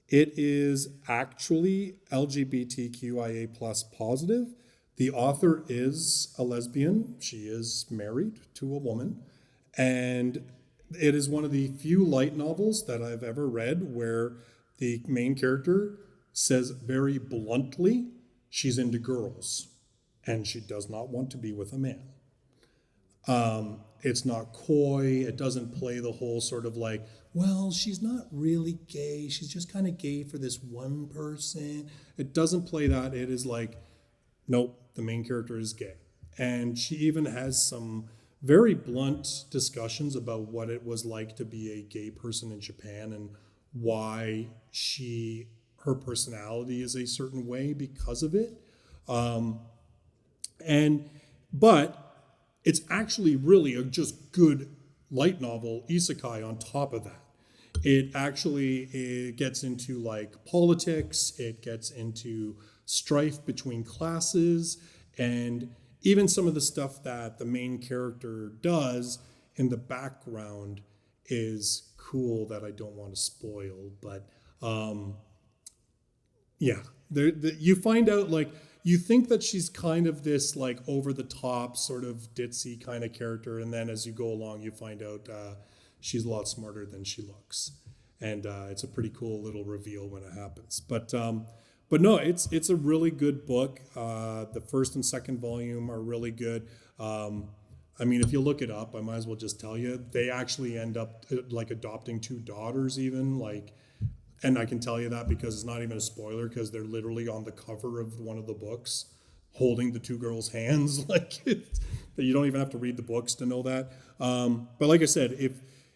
it is actually LGBTQIA plus positive. The author is a lesbian. She is married to a woman. And it is one of the few light novels that I've ever read where the main character says very bluntly she's into girls and she does not want to be with a man. It's not coy. It doesn't play the whole sort of like, well, she's not really gay. She's just kind of gay for this one person. It doesn't play that. It is like, nope, the main character is gay. And she even has some very blunt discussions about what it was like to be a gay person in Japan and why her personality is a certain way because of it. But it's actually really a just good light novel isekai on top of that. It gets into like politics, it gets into strife between classes, and even some of the stuff that the main character does in the background is cool that I don't want to spoil. But you find out, like, you think that she's kind of this like over the top sort of ditzy kind of character, and then as you go along you find out she's a lot smarter than she looks, and it's a pretty cool little reveal when it happens. But no, it's a really good book. The first and second volume are really good. I mean, if you look it up, I might as well just tell you, they actually end up like adopting two daughters even, like, and I can tell you that because it's not even a spoiler, because they're literally on the cover of one of the books holding the two girls' hands. Like, you don't even have to read the books to know that. But like I said,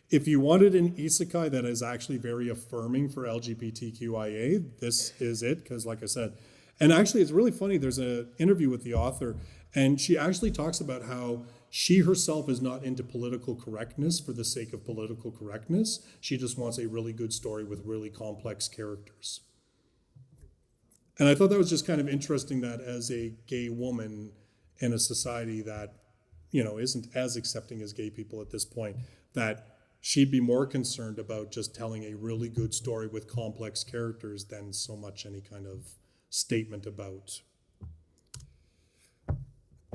if you wanted an isekai that is actually very affirming for LGBTQIA, this is it, because like I said, and actually it's really funny, there's an interview with the author, and she actually talks about how she herself is not into political correctness for the sake of political correctness. She just wants a really good story with really complex characters. And I thought that was just kind of interesting that as a gay woman in a society that, isn't as accepting as gay people at this point, that she'd be more concerned about just telling a really good story with complex characters than so much any kind of statement about.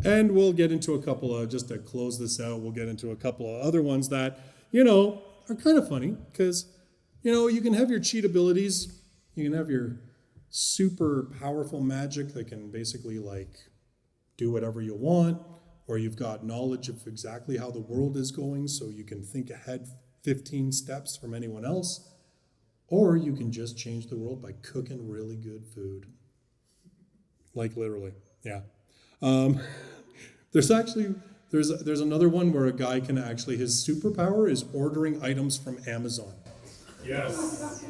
And we'll get into a couple of, just to close this out, we'll get into a couple of other ones that, are kind of funny, because, you can have your cheat abilities, you can have your super powerful magic that can basically like do whatever you want, or you've got knowledge of exactly how the world is going so you can think ahead 15 steps from anyone else, or you can just change the world by cooking really good food. Like literally, yeah. There's actually there's another one where a guy can actually, his superpower is ordering items from Amazon. Yes.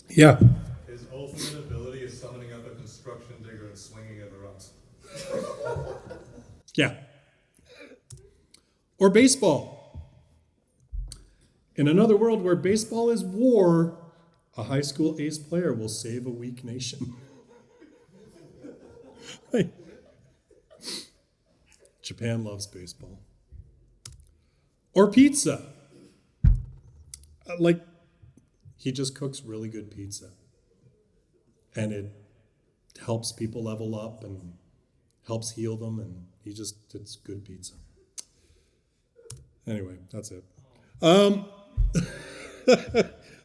Yeah. His ultimate ability is summoning up a construction digger and swinging it around. Yeah. Or baseball. In another world where baseball is war, a high school ace player will save a weak nation. Japan loves baseball. Or pizza. Like, he just cooks really good pizza. And it helps people level up and helps heal them, and it's good pizza. Anyway, that's it.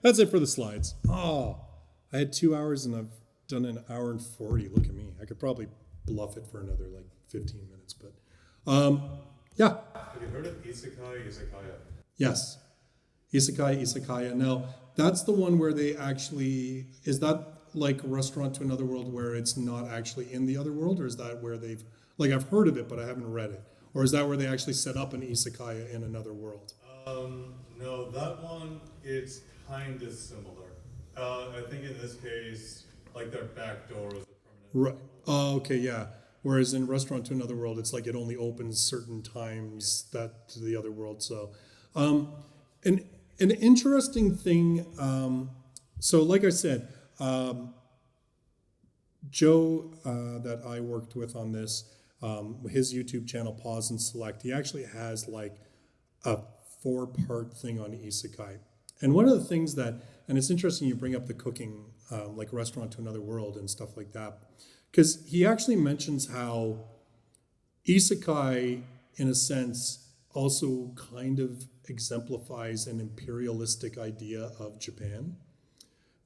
That's it for the slides. Oh, I had 2 hours and I've done an hour and 40. Look at me. I could probably bluff it for another like 15 minutes, but yeah. Have you heard of Isekai, Isekaya? Yes. Isekai. Now, that's the one where they actually, is that like a restaurant to another world where it's not actually in the other world, or is that where they've, like I've heard of it, but I haven't read it? Or is that where they actually set up an Isekai in another world? No, that one, it's kind of similar. I think in this case, like their back door is a permanent. Right. Oh, okay, yeah. Whereas in Restaurant to Another World, it's like it only opens certain times that to the other world. So, an interesting thing. So, like I said, Joe that I worked with on this, his YouTube channel, Pause and Select, he actually has like a 4-part thing on Isekai. And one of the things that, and it's interesting you bring up the cooking, like Restaurant to Another World and stuff like that, because he actually mentions how Isekai, in a sense, also kind of exemplifies an imperialistic idea of Japan.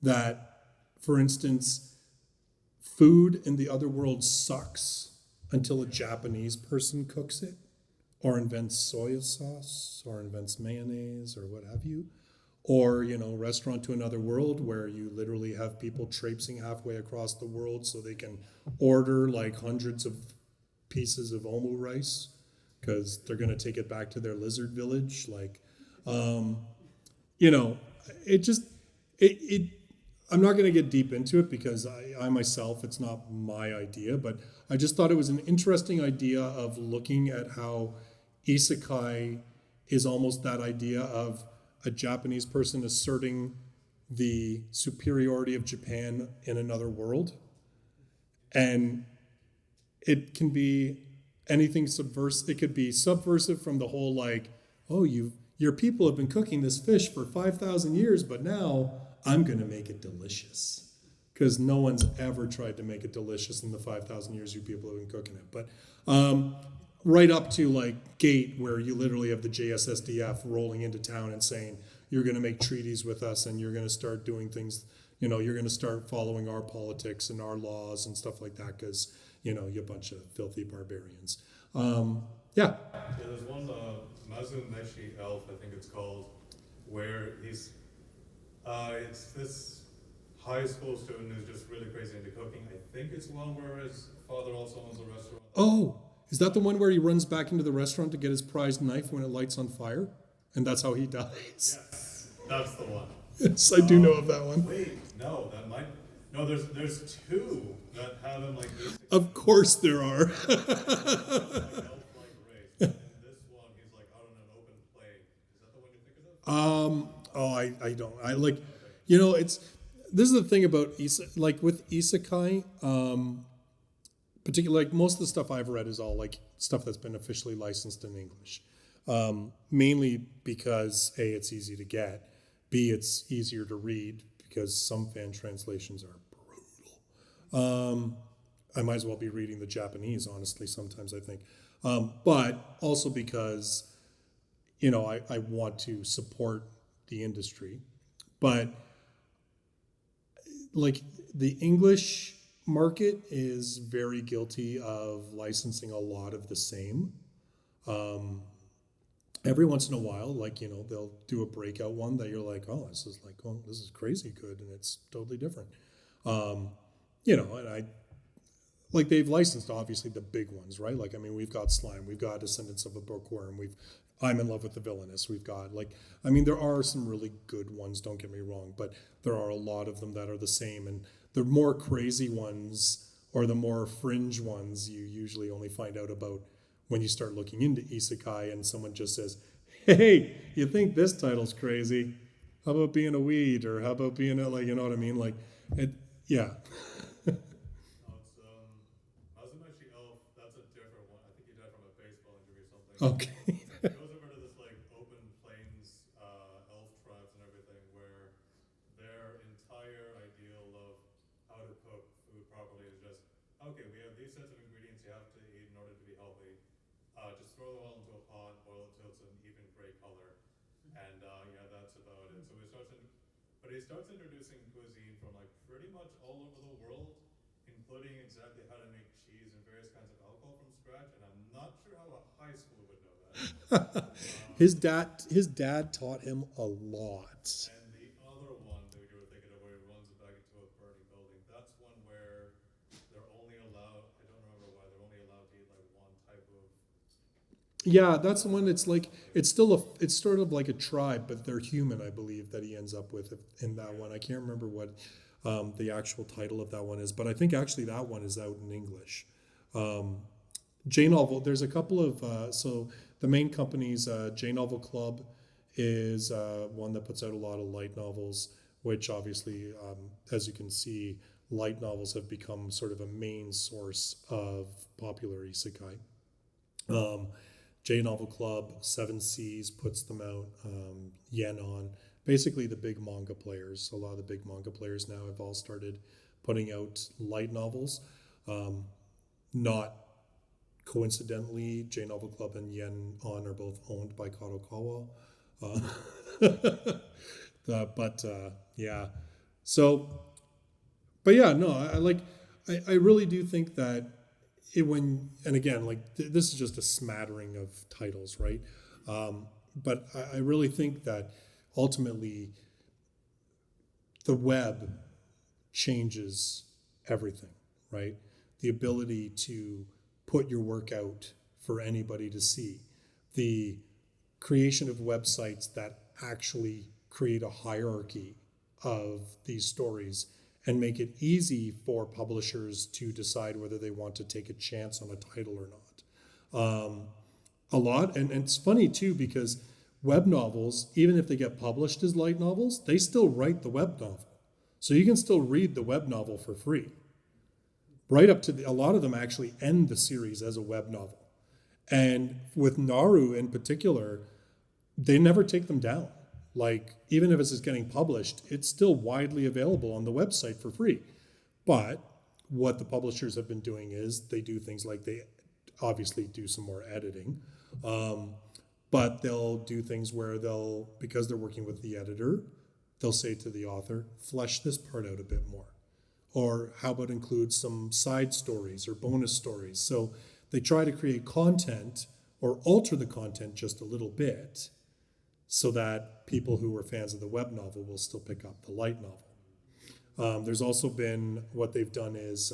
That, for instance, food in the other world sucks until a Japanese person cooks it, or invents soy sauce, or invents mayonnaise, or what have you. Or, Restaurant to Another World, where you literally have people traipsing halfway across the world so they can order like hundreds of pieces of omu rice because they're going to take it back to their lizard village. Like, I'm not going to get deep into it because I myself, it's not my idea, but I just thought it was an interesting idea of looking at how Isekai is almost that idea of a Japanese person asserting the superiority of Japan in another world. And it can be anything subversive. It could be subversive from the whole like, oh, your people have been cooking this fish for 5,000 years, but now I'm going to make it delicious. Because no one's ever tried to make it delicious in the 5,000 years you people have been cooking it. But right up to like Gate, where you literally have the JSSDF rolling into town and saying, you're going to make treaties with us and you're going to start doing things, you're going to start following our politics and our laws and stuff like that because, you're a bunch of filthy barbarians. Yeah. There's one, Mazumeshi Elf, I think it's called, where it's this high school student who's just really crazy into cooking. I think it's one where his father also owns a restaurant. Oh, is that the one where he runs back into the restaurant to get his prized knife when it lights on fire? And that's how he dies? Yes, that's the one. Yes, I do know of that one. Wait, no, that might... No, there's two that have him like this. Of course there are. Elf-like race. And in this one, he's like out on an open plate. Is that the one you're thinking of? I don't. I like, this is the thing about with Isekai, particularly like most of the stuff I've read is all like stuff that's been officially licensed in English. Mainly because A, it's easy to get, B, it's easier to read because some fan translations are brutal. I might as well be reading the Japanese, honestly, sometimes I think. But also because, I want to support the industry. But like the English market is very guilty of licensing a lot of the same. Every once in a while, like, they'll do a breakout one that you're like, oh, this is crazy good, and it's totally different. And I like they've licensed obviously the big ones, right? Like, I mean, we've got Slime, we've got Descendants of a Bookworm, I'm in Love with the Villainess, we've got there are some really good ones, don't get me wrong, but there are a lot of them that are the same, and the more crazy ones or the more fringe ones you usually only find out about when you start looking into Isekai and someone just says, hey, you think this title's crazy? How about being a weed? Or how about being you know what I mean? Like, yeah. Azumashi Elf, that's a different one. I think he died from a baseball injury or something. Okay. It goes over to this open plains elf tribes and everything where their entire ideal of how to cook food properly is just, okay, we have these sets of ingredients you have to eat in order to be healthy. Just throw them all into a pot, boil it till it's an even gray color, and that's about it. So he starts introducing cuisine from pretty much all over the world, including exactly how to make cheese and various kinds of alcohol from scratch. And I'm not sure how a high school would know that. His dad taught him a lot. And the other one that you were thinking of, where he runs back into a burning building, that's one where they're only allowed. I don't remember why they're only allowed to eat one type of. Yeah, that's the one. It's it's sort of like a tribe, but they're human, I believe, that he ends up with in that one. I can't remember what the actual title of that one is, but I think actually that one is out in English. J Novel, there's a couple of, so the main company's J Novel Club is one that puts out a lot of light novels, which obviously, as you can see, light novels have become sort of a main source of popular isekai. J Novel Club, Seven Seas puts them out, Yenon, basically the big manga players. A lot of the big manga players now have all started putting out light novels. Not coincidentally, J Novel Club and Yenon are both owned by KonoSuba. Yeah. So, but yeah, no, I really do think that and again, this is just a smattering of titles, right? But I really think that ultimately the web changes everything, right? The ability to put your work out for anybody to see, the creation of websites that actually create a hierarchy of these stories and make it easy for publishers to decide whether they want to take a chance on a title or not. A lot, and it's funny too, because web novels, even if they get published as light novels, they still write the web novel. So you can still read the web novel for free. Right up to a lot of them actually end the series as a web novel. And with Naru in particular, they never take them down. Even if it's just getting published, it's still widely available on the website for free. But what the publishers have been doing is they do things like they obviously do some more editing, but they'll do things where because they're working with the editor, they'll say to the author, flesh this part out a bit more. Or how about include some side stories or bonus stories? So they try to create content or alter the content just a little bit so that people who are fans of the web novel will still pick up the light novel. There's also been, what they've done is,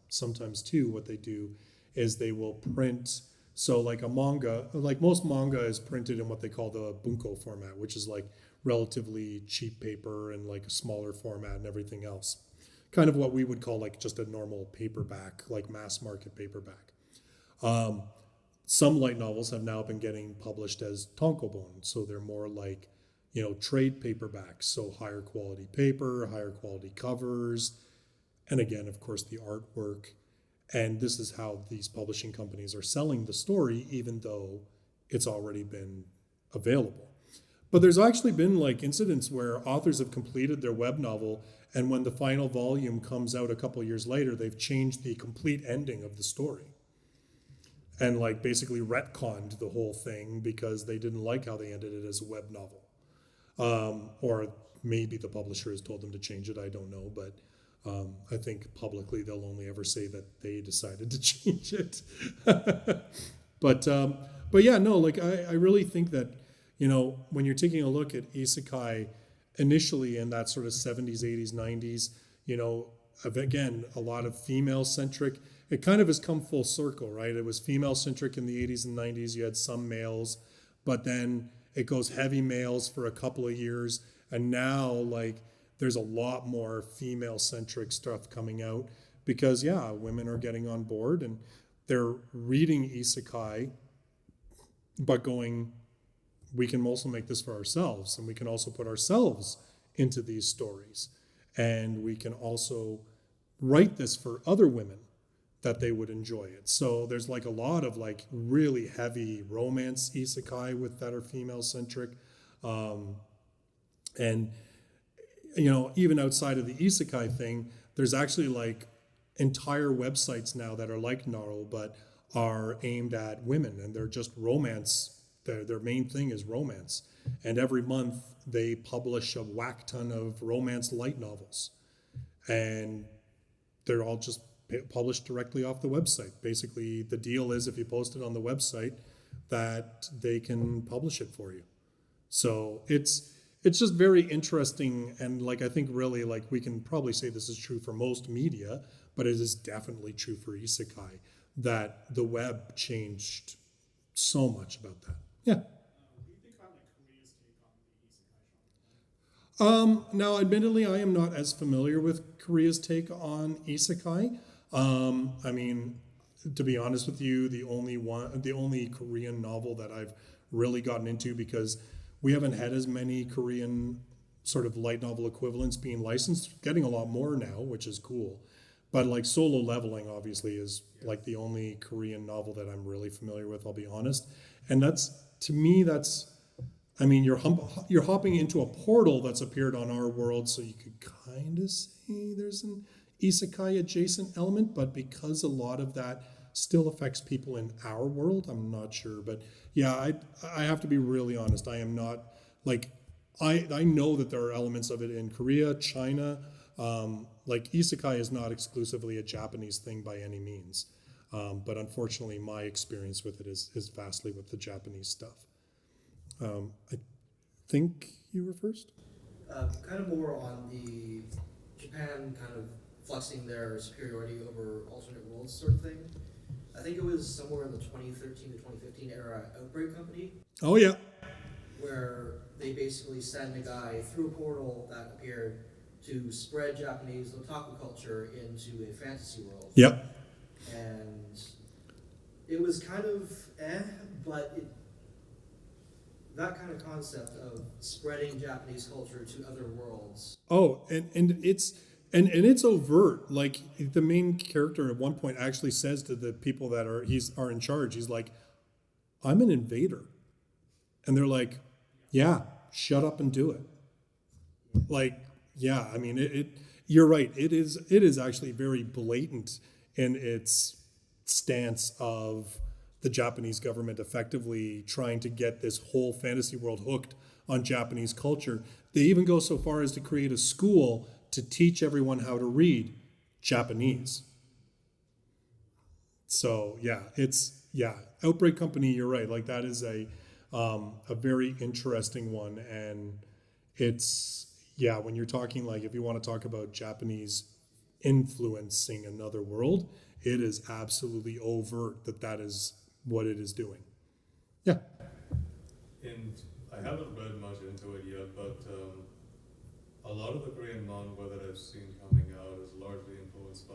sometimes too, what they do is they will print, so a manga, most manga is printed in what they call the bunko format, which is relatively cheap paper and a smaller format and everything else. Kind of what we would call just a normal paperback, mass market paperback. Some light novels have now been getting published as tankobon, so they're more trade paperbacks, so higher quality paper, higher quality covers, and again, of course, the artwork. And this is how these publishing companies are selling the story, even though it's already been available. But there's actually been incidents where authors have completed their web novel, and when the final volume comes out a couple years later, they've changed the complete ending of the story. And basically retconned the whole thing because they didn't like how they ended it as a web novel. Or maybe the publisher has told them to change it, I don't know. But I think publicly they'll only ever say that they decided to change it. But yeah, no, like I really think that, when you're taking a look at isekai initially in that sort of 70s, 80s, 90s, again, a lot of female centric. It kind of has come full circle, right? It was female centric in the 80s and 90s. You had some males, but then it goes heavy males for a couple of years. And now, like, there's a lot more female centric stuff coming out because, yeah, women are getting on board and they're reading isekai, but going, we can also make this for ourselves, and we can also put ourselves into these stories, and we can also write this for other women that they would enjoy it. So there's like a lot of like really heavy romance isekai with that are female centric, and even outside of the isekai thing, there's actually like entire websites now that are like Gnarl but are aimed at women, and they're just romance. Their main thing is romance, and every month they publish a whack ton of romance light novels, and they're all just published directly off the website. Basically, the deal is if you post it on the website, that they can publish it for you. So it's just very interesting, and like I think really like we can probably say this is true for most media, but it is definitely true for isekai that the web changed so much about that. Yeah. What do you think about like Korea's take on the isekai genre? Now, admittedly, I am not as familiar with Korea's take on isekai. I mean, to be honest with you, the only Korean novel that I've really gotten into, because we haven't had as many Korean sort of light novel equivalents being licensed, getting a lot more now, which is cool. But like Solo Leveling, obviously, is like the only Korean novel that I'm really familiar with, I'll be honest. And to me, I mean, you're hopping into a portal that's appeared on our world, so you could kind of say there's an isekai adjacent element, but because a lot of that still affects people in our world, I'm not sure. But yeah, I have to be really honest. I am not like I know that there are elements of it in Korea, China. Like isekai is not exclusively a Japanese thing by any means. But unfortunately, my experience with it is vastly with the Japanese stuff. I think you were first. Kind of more on the Japan kind of flexing their superiority over alternate worlds sort of thing. I think it was somewhere in the 2013 to 2015 era Outbreak Company, Oh yeah. where they basically send a guy through a portal that appeared to spread Japanese otaku culture into a fantasy world. Yep. And it was kind of but that kind of concept of spreading Japanese culture to other worlds. Oh, and it's overt. Like the main character at one point actually says to the people that are in charge, he's like, "I'm an invader," and they're like, "Yeah, shut up and do it." Like, yeah, I mean, you're right. It is actually very blatant in its stance of the Japanese government effectively trying to get this whole fantasy world hooked on Japanese culture. They even go so far as to create a school to teach everyone how to read Japanese. So yeah, Outbreak Company, you're right. Like that is a very interesting one, and it's when you're talking like if you want to talk about Japanese influencing another world, it is absolutely overt that is what it is doing. Yeah. And I haven't read much into it yet, but a lot of the Korean manga that I've seen coming out is largely influenced by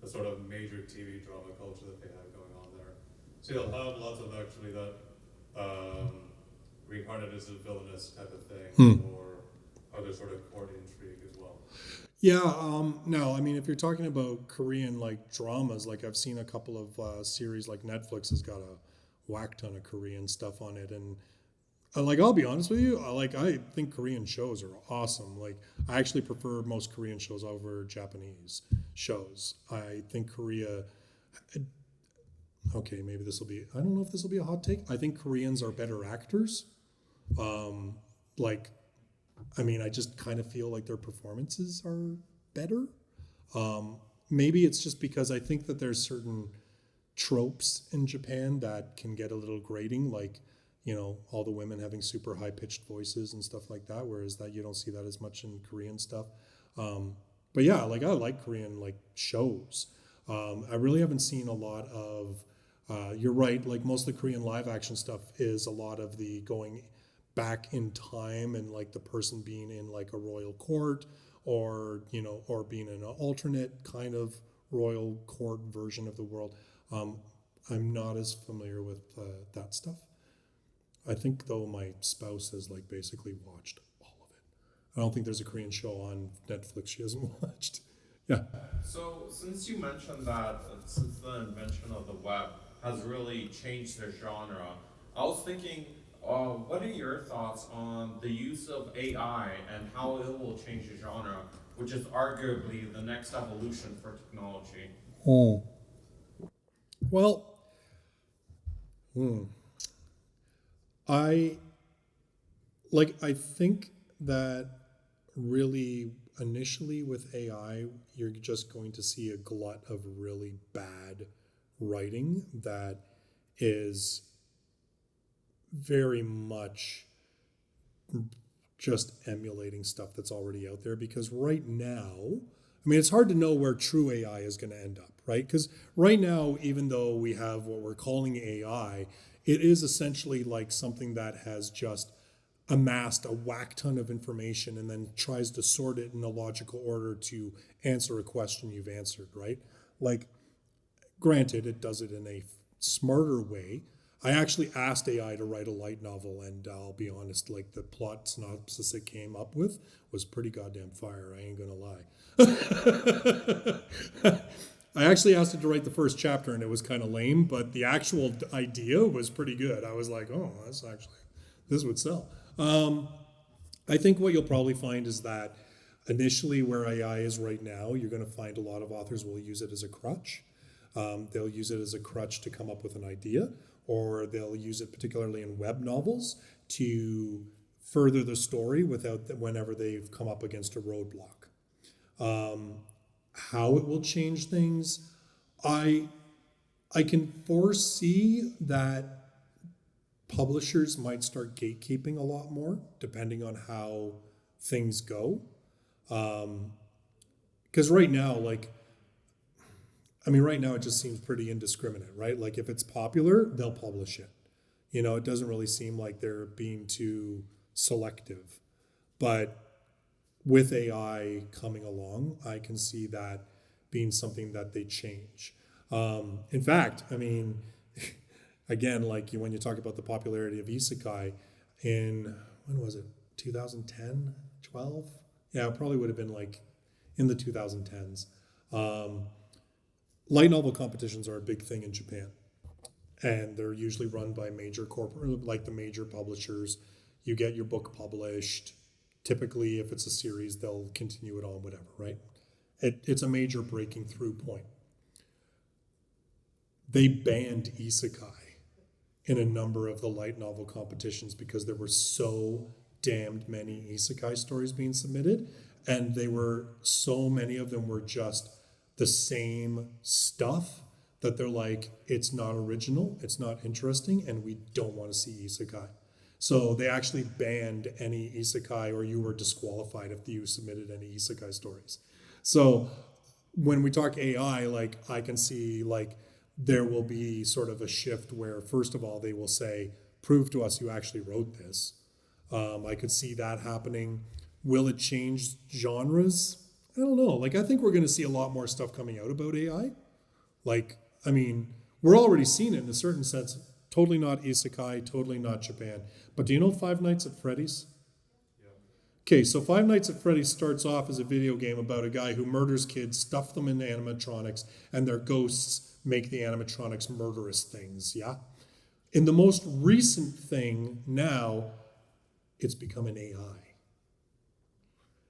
the sort of major TV drama culture that they have going on there. So you'll have lots of actually that Reincarnated as a villainous type of thing, or other sort of court intrigue as well. Yeah, no, I mean, if you're talking about Korean, like, dramas, like, I've seen a couple of series, like, Netflix has got a whack ton of Korean stuff on it, and, like, I'll be honest with you, I think Korean shows are awesome. Like, I actually prefer most Korean shows over Japanese shows. I think Korea, okay, maybe this will be, I don't know if this will be a hot take. I think Koreans are better actors. I mean, I just kind of feel like their performances are better. Maybe it's just because I think that there's certain tropes in Japan that can get a little grating, like, you know, all the women having super high pitched voices and stuff like that, whereas that you don't see that as much in Korean stuff. But yeah, like I like Korean like shows. I really haven't seen a lot of, you're right, like most of the Korean live action stuff is a lot of the going back in time and like the person being in like a royal court or, you know, or being in an alternate kind of royal court version of the world. I'm not as familiar with that stuff. I think though my spouse has like basically watched all of it. I don't think there's a Korean show on Netflix she hasn't watched. Yeah. So, since you mentioned that since the invention of the web has really changed their genre, I was thinking, what are your thoughts on the use of AI and how it will change the genre, which is arguably the next evolution for technology? Well, I think that really initially with AI, you're just going to see a glut of really bad writing that is very much just emulating stuff that's already out there. Because right now, I mean, it's hard to know where true AI is going to end up, right? Because right now, even though we have what we're calling AI, it is essentially like something that has just amassed a whack ton of information and then tries to sort it in a logical order to answer a question you've answered, right? Like, granted, it does it in a smarter way. I actually asked AI to write a light novel, and I'll be honest, like the plot synopsis it came up with was pretty goddamn fire. I ain't gonna lie. I actually asked it to write the first chapter, and it was kind of lame, but the actual idea was pretty good. I was like, oh, this would sell. I think what you'll probably find is that initially where AI is right now, you're going to find a lot of authors will use it as a crutch. They'll use it as a crutch to come up with an idea, or they'll use it particularly in web novels to further the story whenever they've come up against a roadblock. How it will change things, I can foresee that publishers might start gatekeeping a lot more depending on how things go. Because right now, right now it just seems pretty indiscriminate, right? Like if it's popular, they'll publish it. You know, it doesn't really seem like they're being too selective. But with AI coming along, I can see that being something that they change. In fact, I mean, again, when you talk about the popularity of Isekai in, when was it, 2010, 12? Yeah, it probably would have been like in the 2010s. Light novel competitions are a big thing in Japan. And they're usually run by major corporate, like the major publishers. You get your book published. Typically, if it's a series, they'll continue it on, whatever, right? It's a major breaking through point. They banned Isekai in a number of the light novel competitions because there were so damned many Isekai stories being submitted, and so many of them were just the same stuff that they're like, it's not original, it's not interesting, and we don't want to see Isekai. So they actually banned any Isekai, or you were disqualified if you submitted any Isekai stories. So when we talk AI, I can see there will be sort of a shift where, first of all, they will say, prove to us you actually wrote this. I could see that happening. Will it change genres? I don't know. I think we're going to see a lot more stuff coming out about AI. We're already seeing it in a certain sense. Totally not Isekai, totally not Japan. But do you know Five Nights at Freddy's? Yeah. Okay, so Five Nights at Freddy's starts off as a video game about a guy who murders kids, stuff them into animatronics, and their ghosts make the animatronics murderous things, yeah? In the most recent thing now, it's become an AI.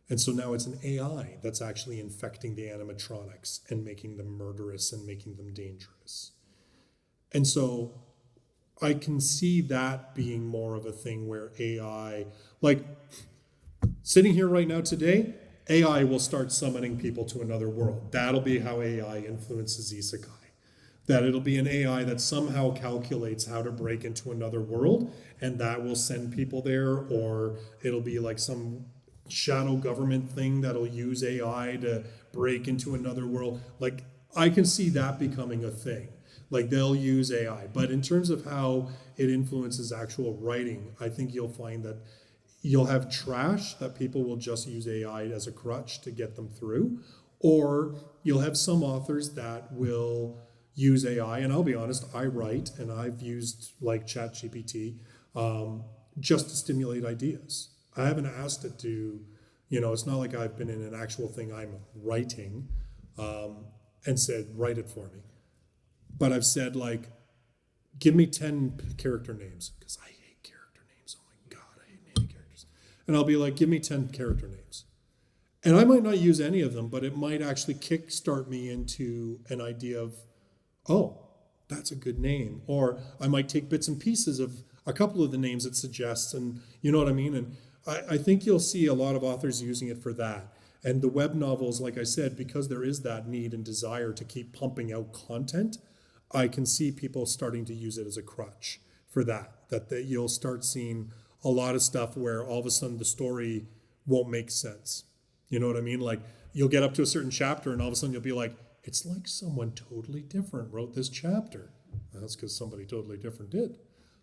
And so now it's an AI that's actually infecting the animatronics and making them murderous and making them dangerous. And so I can see that being more of a thing where AI, sitting here right now today, AI will start summoning people to another world. That'll be how AI influences isekai. That it'll be an AI that somehow calculates how to break into another world, and that will send people there, or it'll be like some shadow government thing that'll use AI to break into another world. Like, I can see that becoming a thing. Like, they'll use AI. But in terms of how it influences actual writing, I think you'll find that you'll have trash that people will just use AI as a crutch to get them through, or you'll have some authors that will use AI. And I'll be honest, I write, and I've used like ChatGPT just to stimulate ideas. I haven't asked it to, it's not like I've been in an actual thing I'm writing and said, write it for me. But I've said, like, give me 10 character names, because I hate character names. Oh my God, I hate naming characters. And I'll be like, give me 10 character names. And I might not use any of them, but it might actually kickstart me into an idea of, oh, that's a good name. Or I might take bits and pieces of a couple of the names it suggests, and you know what I mean? And I think you'll see a lot of authors using it for that. And the web novels, like I said, because there is that need and desire to keep pumping out content, I can see people starting to use it as a crutch for that you'll start seeing a lot of stuff where all of a sudden the story won't make sense. You know what I mean? Like, you'll get up to a certain chapter and all of a sudden you'll be like, it's like someone totally different wrote this chapter. That's because somebody totally different did.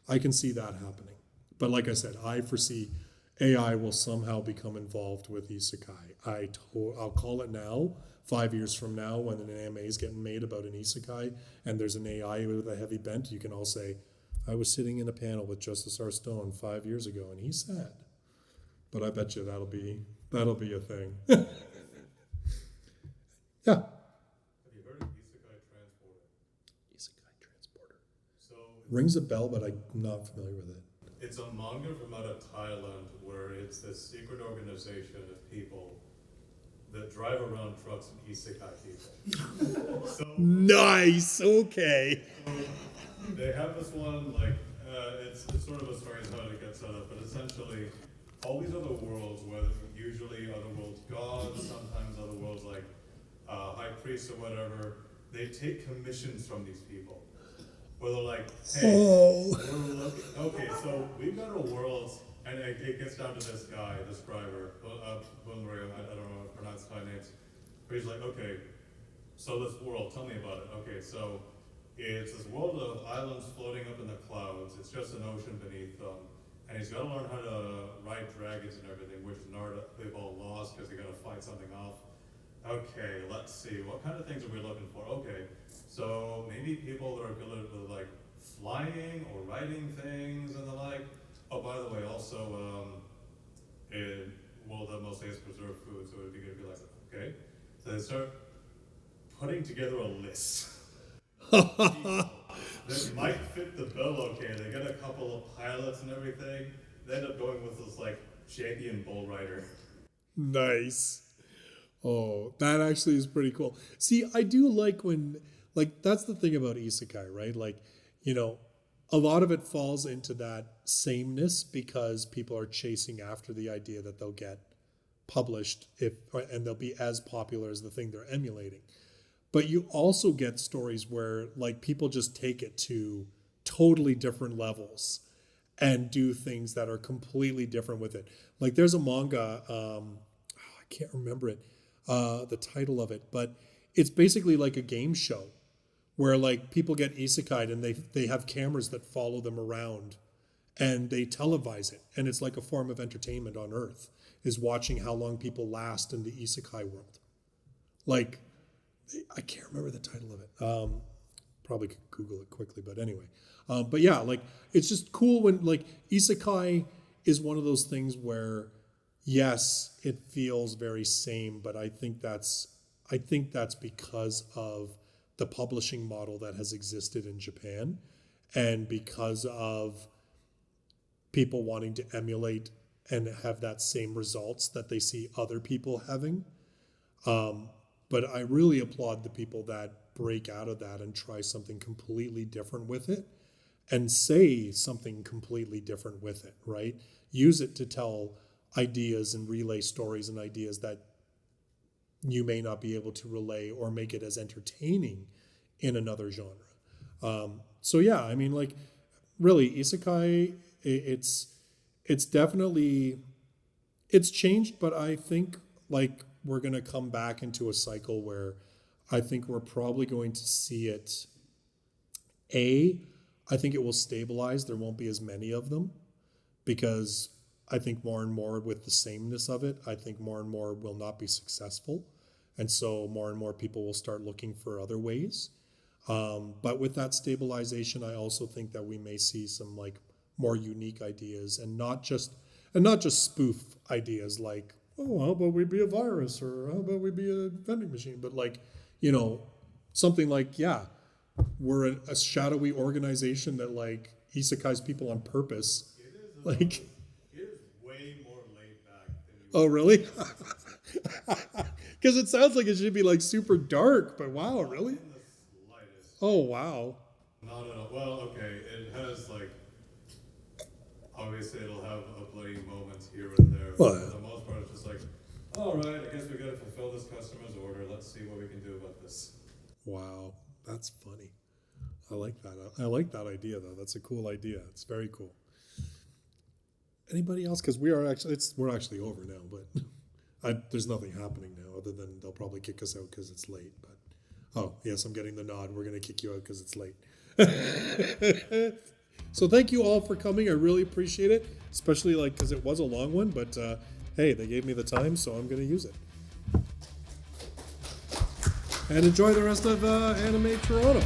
I can see that happening. But like I said, I foresee AI will somehow become involved with isekai. I'll call it now, 5 years from now, when an anime is getting made about an isekai and there's an AI with a heavy bent, you can all say, I was sitting in a panel with Justus R. Stone 5 years ago and he said. But I bet you that'll be a thing. Yeah. Have you heard of Isekai Transporter? Isekai Transporter. So Rings a bell, but I'm not familiar with it. it's a manga from out of Thailand where it's this secret organization of people that drive around trucks and isekai people. So Nice. Okay. they have this one, like, it's sort of a story of how to get set up, but essentially all these other worlds, where usually other worlds gods, sometimes other worlds like high priests or whatever, they take commissions from these people. Where they're like, hey, we're looking, okay, so we've got a world, and it gets down to this guy, this driver, Bunrio, I don't know how to pronounce Thai names, where he's like, okay, so this world, tell me about it. Okay, so it's this world of islands floating up in the clouds, it's just an ocean beneath them, and he's got to learn how to ride dragons and everything, which they've all lost because they got to fight something off. Okay, let's see, what kind of things are we looking for? Okay, so maybe people that are good at like flying or riding things and the like. Oh, by the way, also, that mostly is preserved food, so it'd be good to be like, okay. So they start putting together a list. That might fit the bill okay. They get a couple of pilots and everything. They end up going with this like champion bull rider. Nice. Oh, that actually is pretty cool. See, I do like when, like, that's the thing about isekai, right? Like, a lot of it falls into that sameness because people are chasing after the idea that they'll get published and they'll be as popular as the thing they're emulating. But you also get stories where, like, people just take it to totally different levels and do things that are completely different with it. Like, there's a manga, I can't remember it, the title of it, but it's basically like a game show where, like, people get isekai'd and they have cameras that follow them around and they televise it. And it's like a form of entertainment on Earth, is watching how long people last in the isekai world. Like, I can't remember the title of it. Probably could Google it quickly, but anyway. But yeah, like, it's just cool when, like, isekai is one of those things where, yes, it feels very same, but I think that's because of the publishing model that has existed in Japan, and because of people wanting to emulate and have that same results that they see other people having. But I really applaud the people that break out of that and try something completely different with it and say something completely different with it, right? Use it to tell ideas and relay stories and ideas that you may not be able to relay or make it as entertaining in another genre. So yeah, I mean, like, really, isekai, it's definitely, it's changed, but I think like we're gonna come back into a cycle where I think we're probably going to see it. I think it will stabilize. There won't be as many of them because I think more and more with the sameness of it, I think more and more will not be successful. And so more and more people will start looking for other ways. But with that stabilization, I also think that we may see some like more unique ideas and not just spoof ideas like, oh, how about we be a virus, or how about we be a vending machine? But like, you know, something like, yeah, we're a shadowy organization that like isekais people on purpose. Like, It is way more laid back than you. oh really? Because it sounds like it should be like super dark, but wow, really? In the slightest. Oh wow. Not at all. Well, okay, it has like. Obviously, it'll have a bloody moment here and there. But Well, for the most part, it's just like, all right, I guess we gotta fulfill this customer's order. Let's see what we can do about this. wow, that's funny. I like that. I like that idea though. That's a cool idea. It's very cool. Anybody else? Because we're actually over now, but there's nothing happening now other than they'll probably kick us out because it's late. But oh yes, I'm getting the nod. We're gonna kick you out because it's late. So thank you all for coming. I really appreciate it, especially like because it was a long one. But hey, they gave me the time, so I'm gonna use it. And enjoy the rest of Anime Toronto.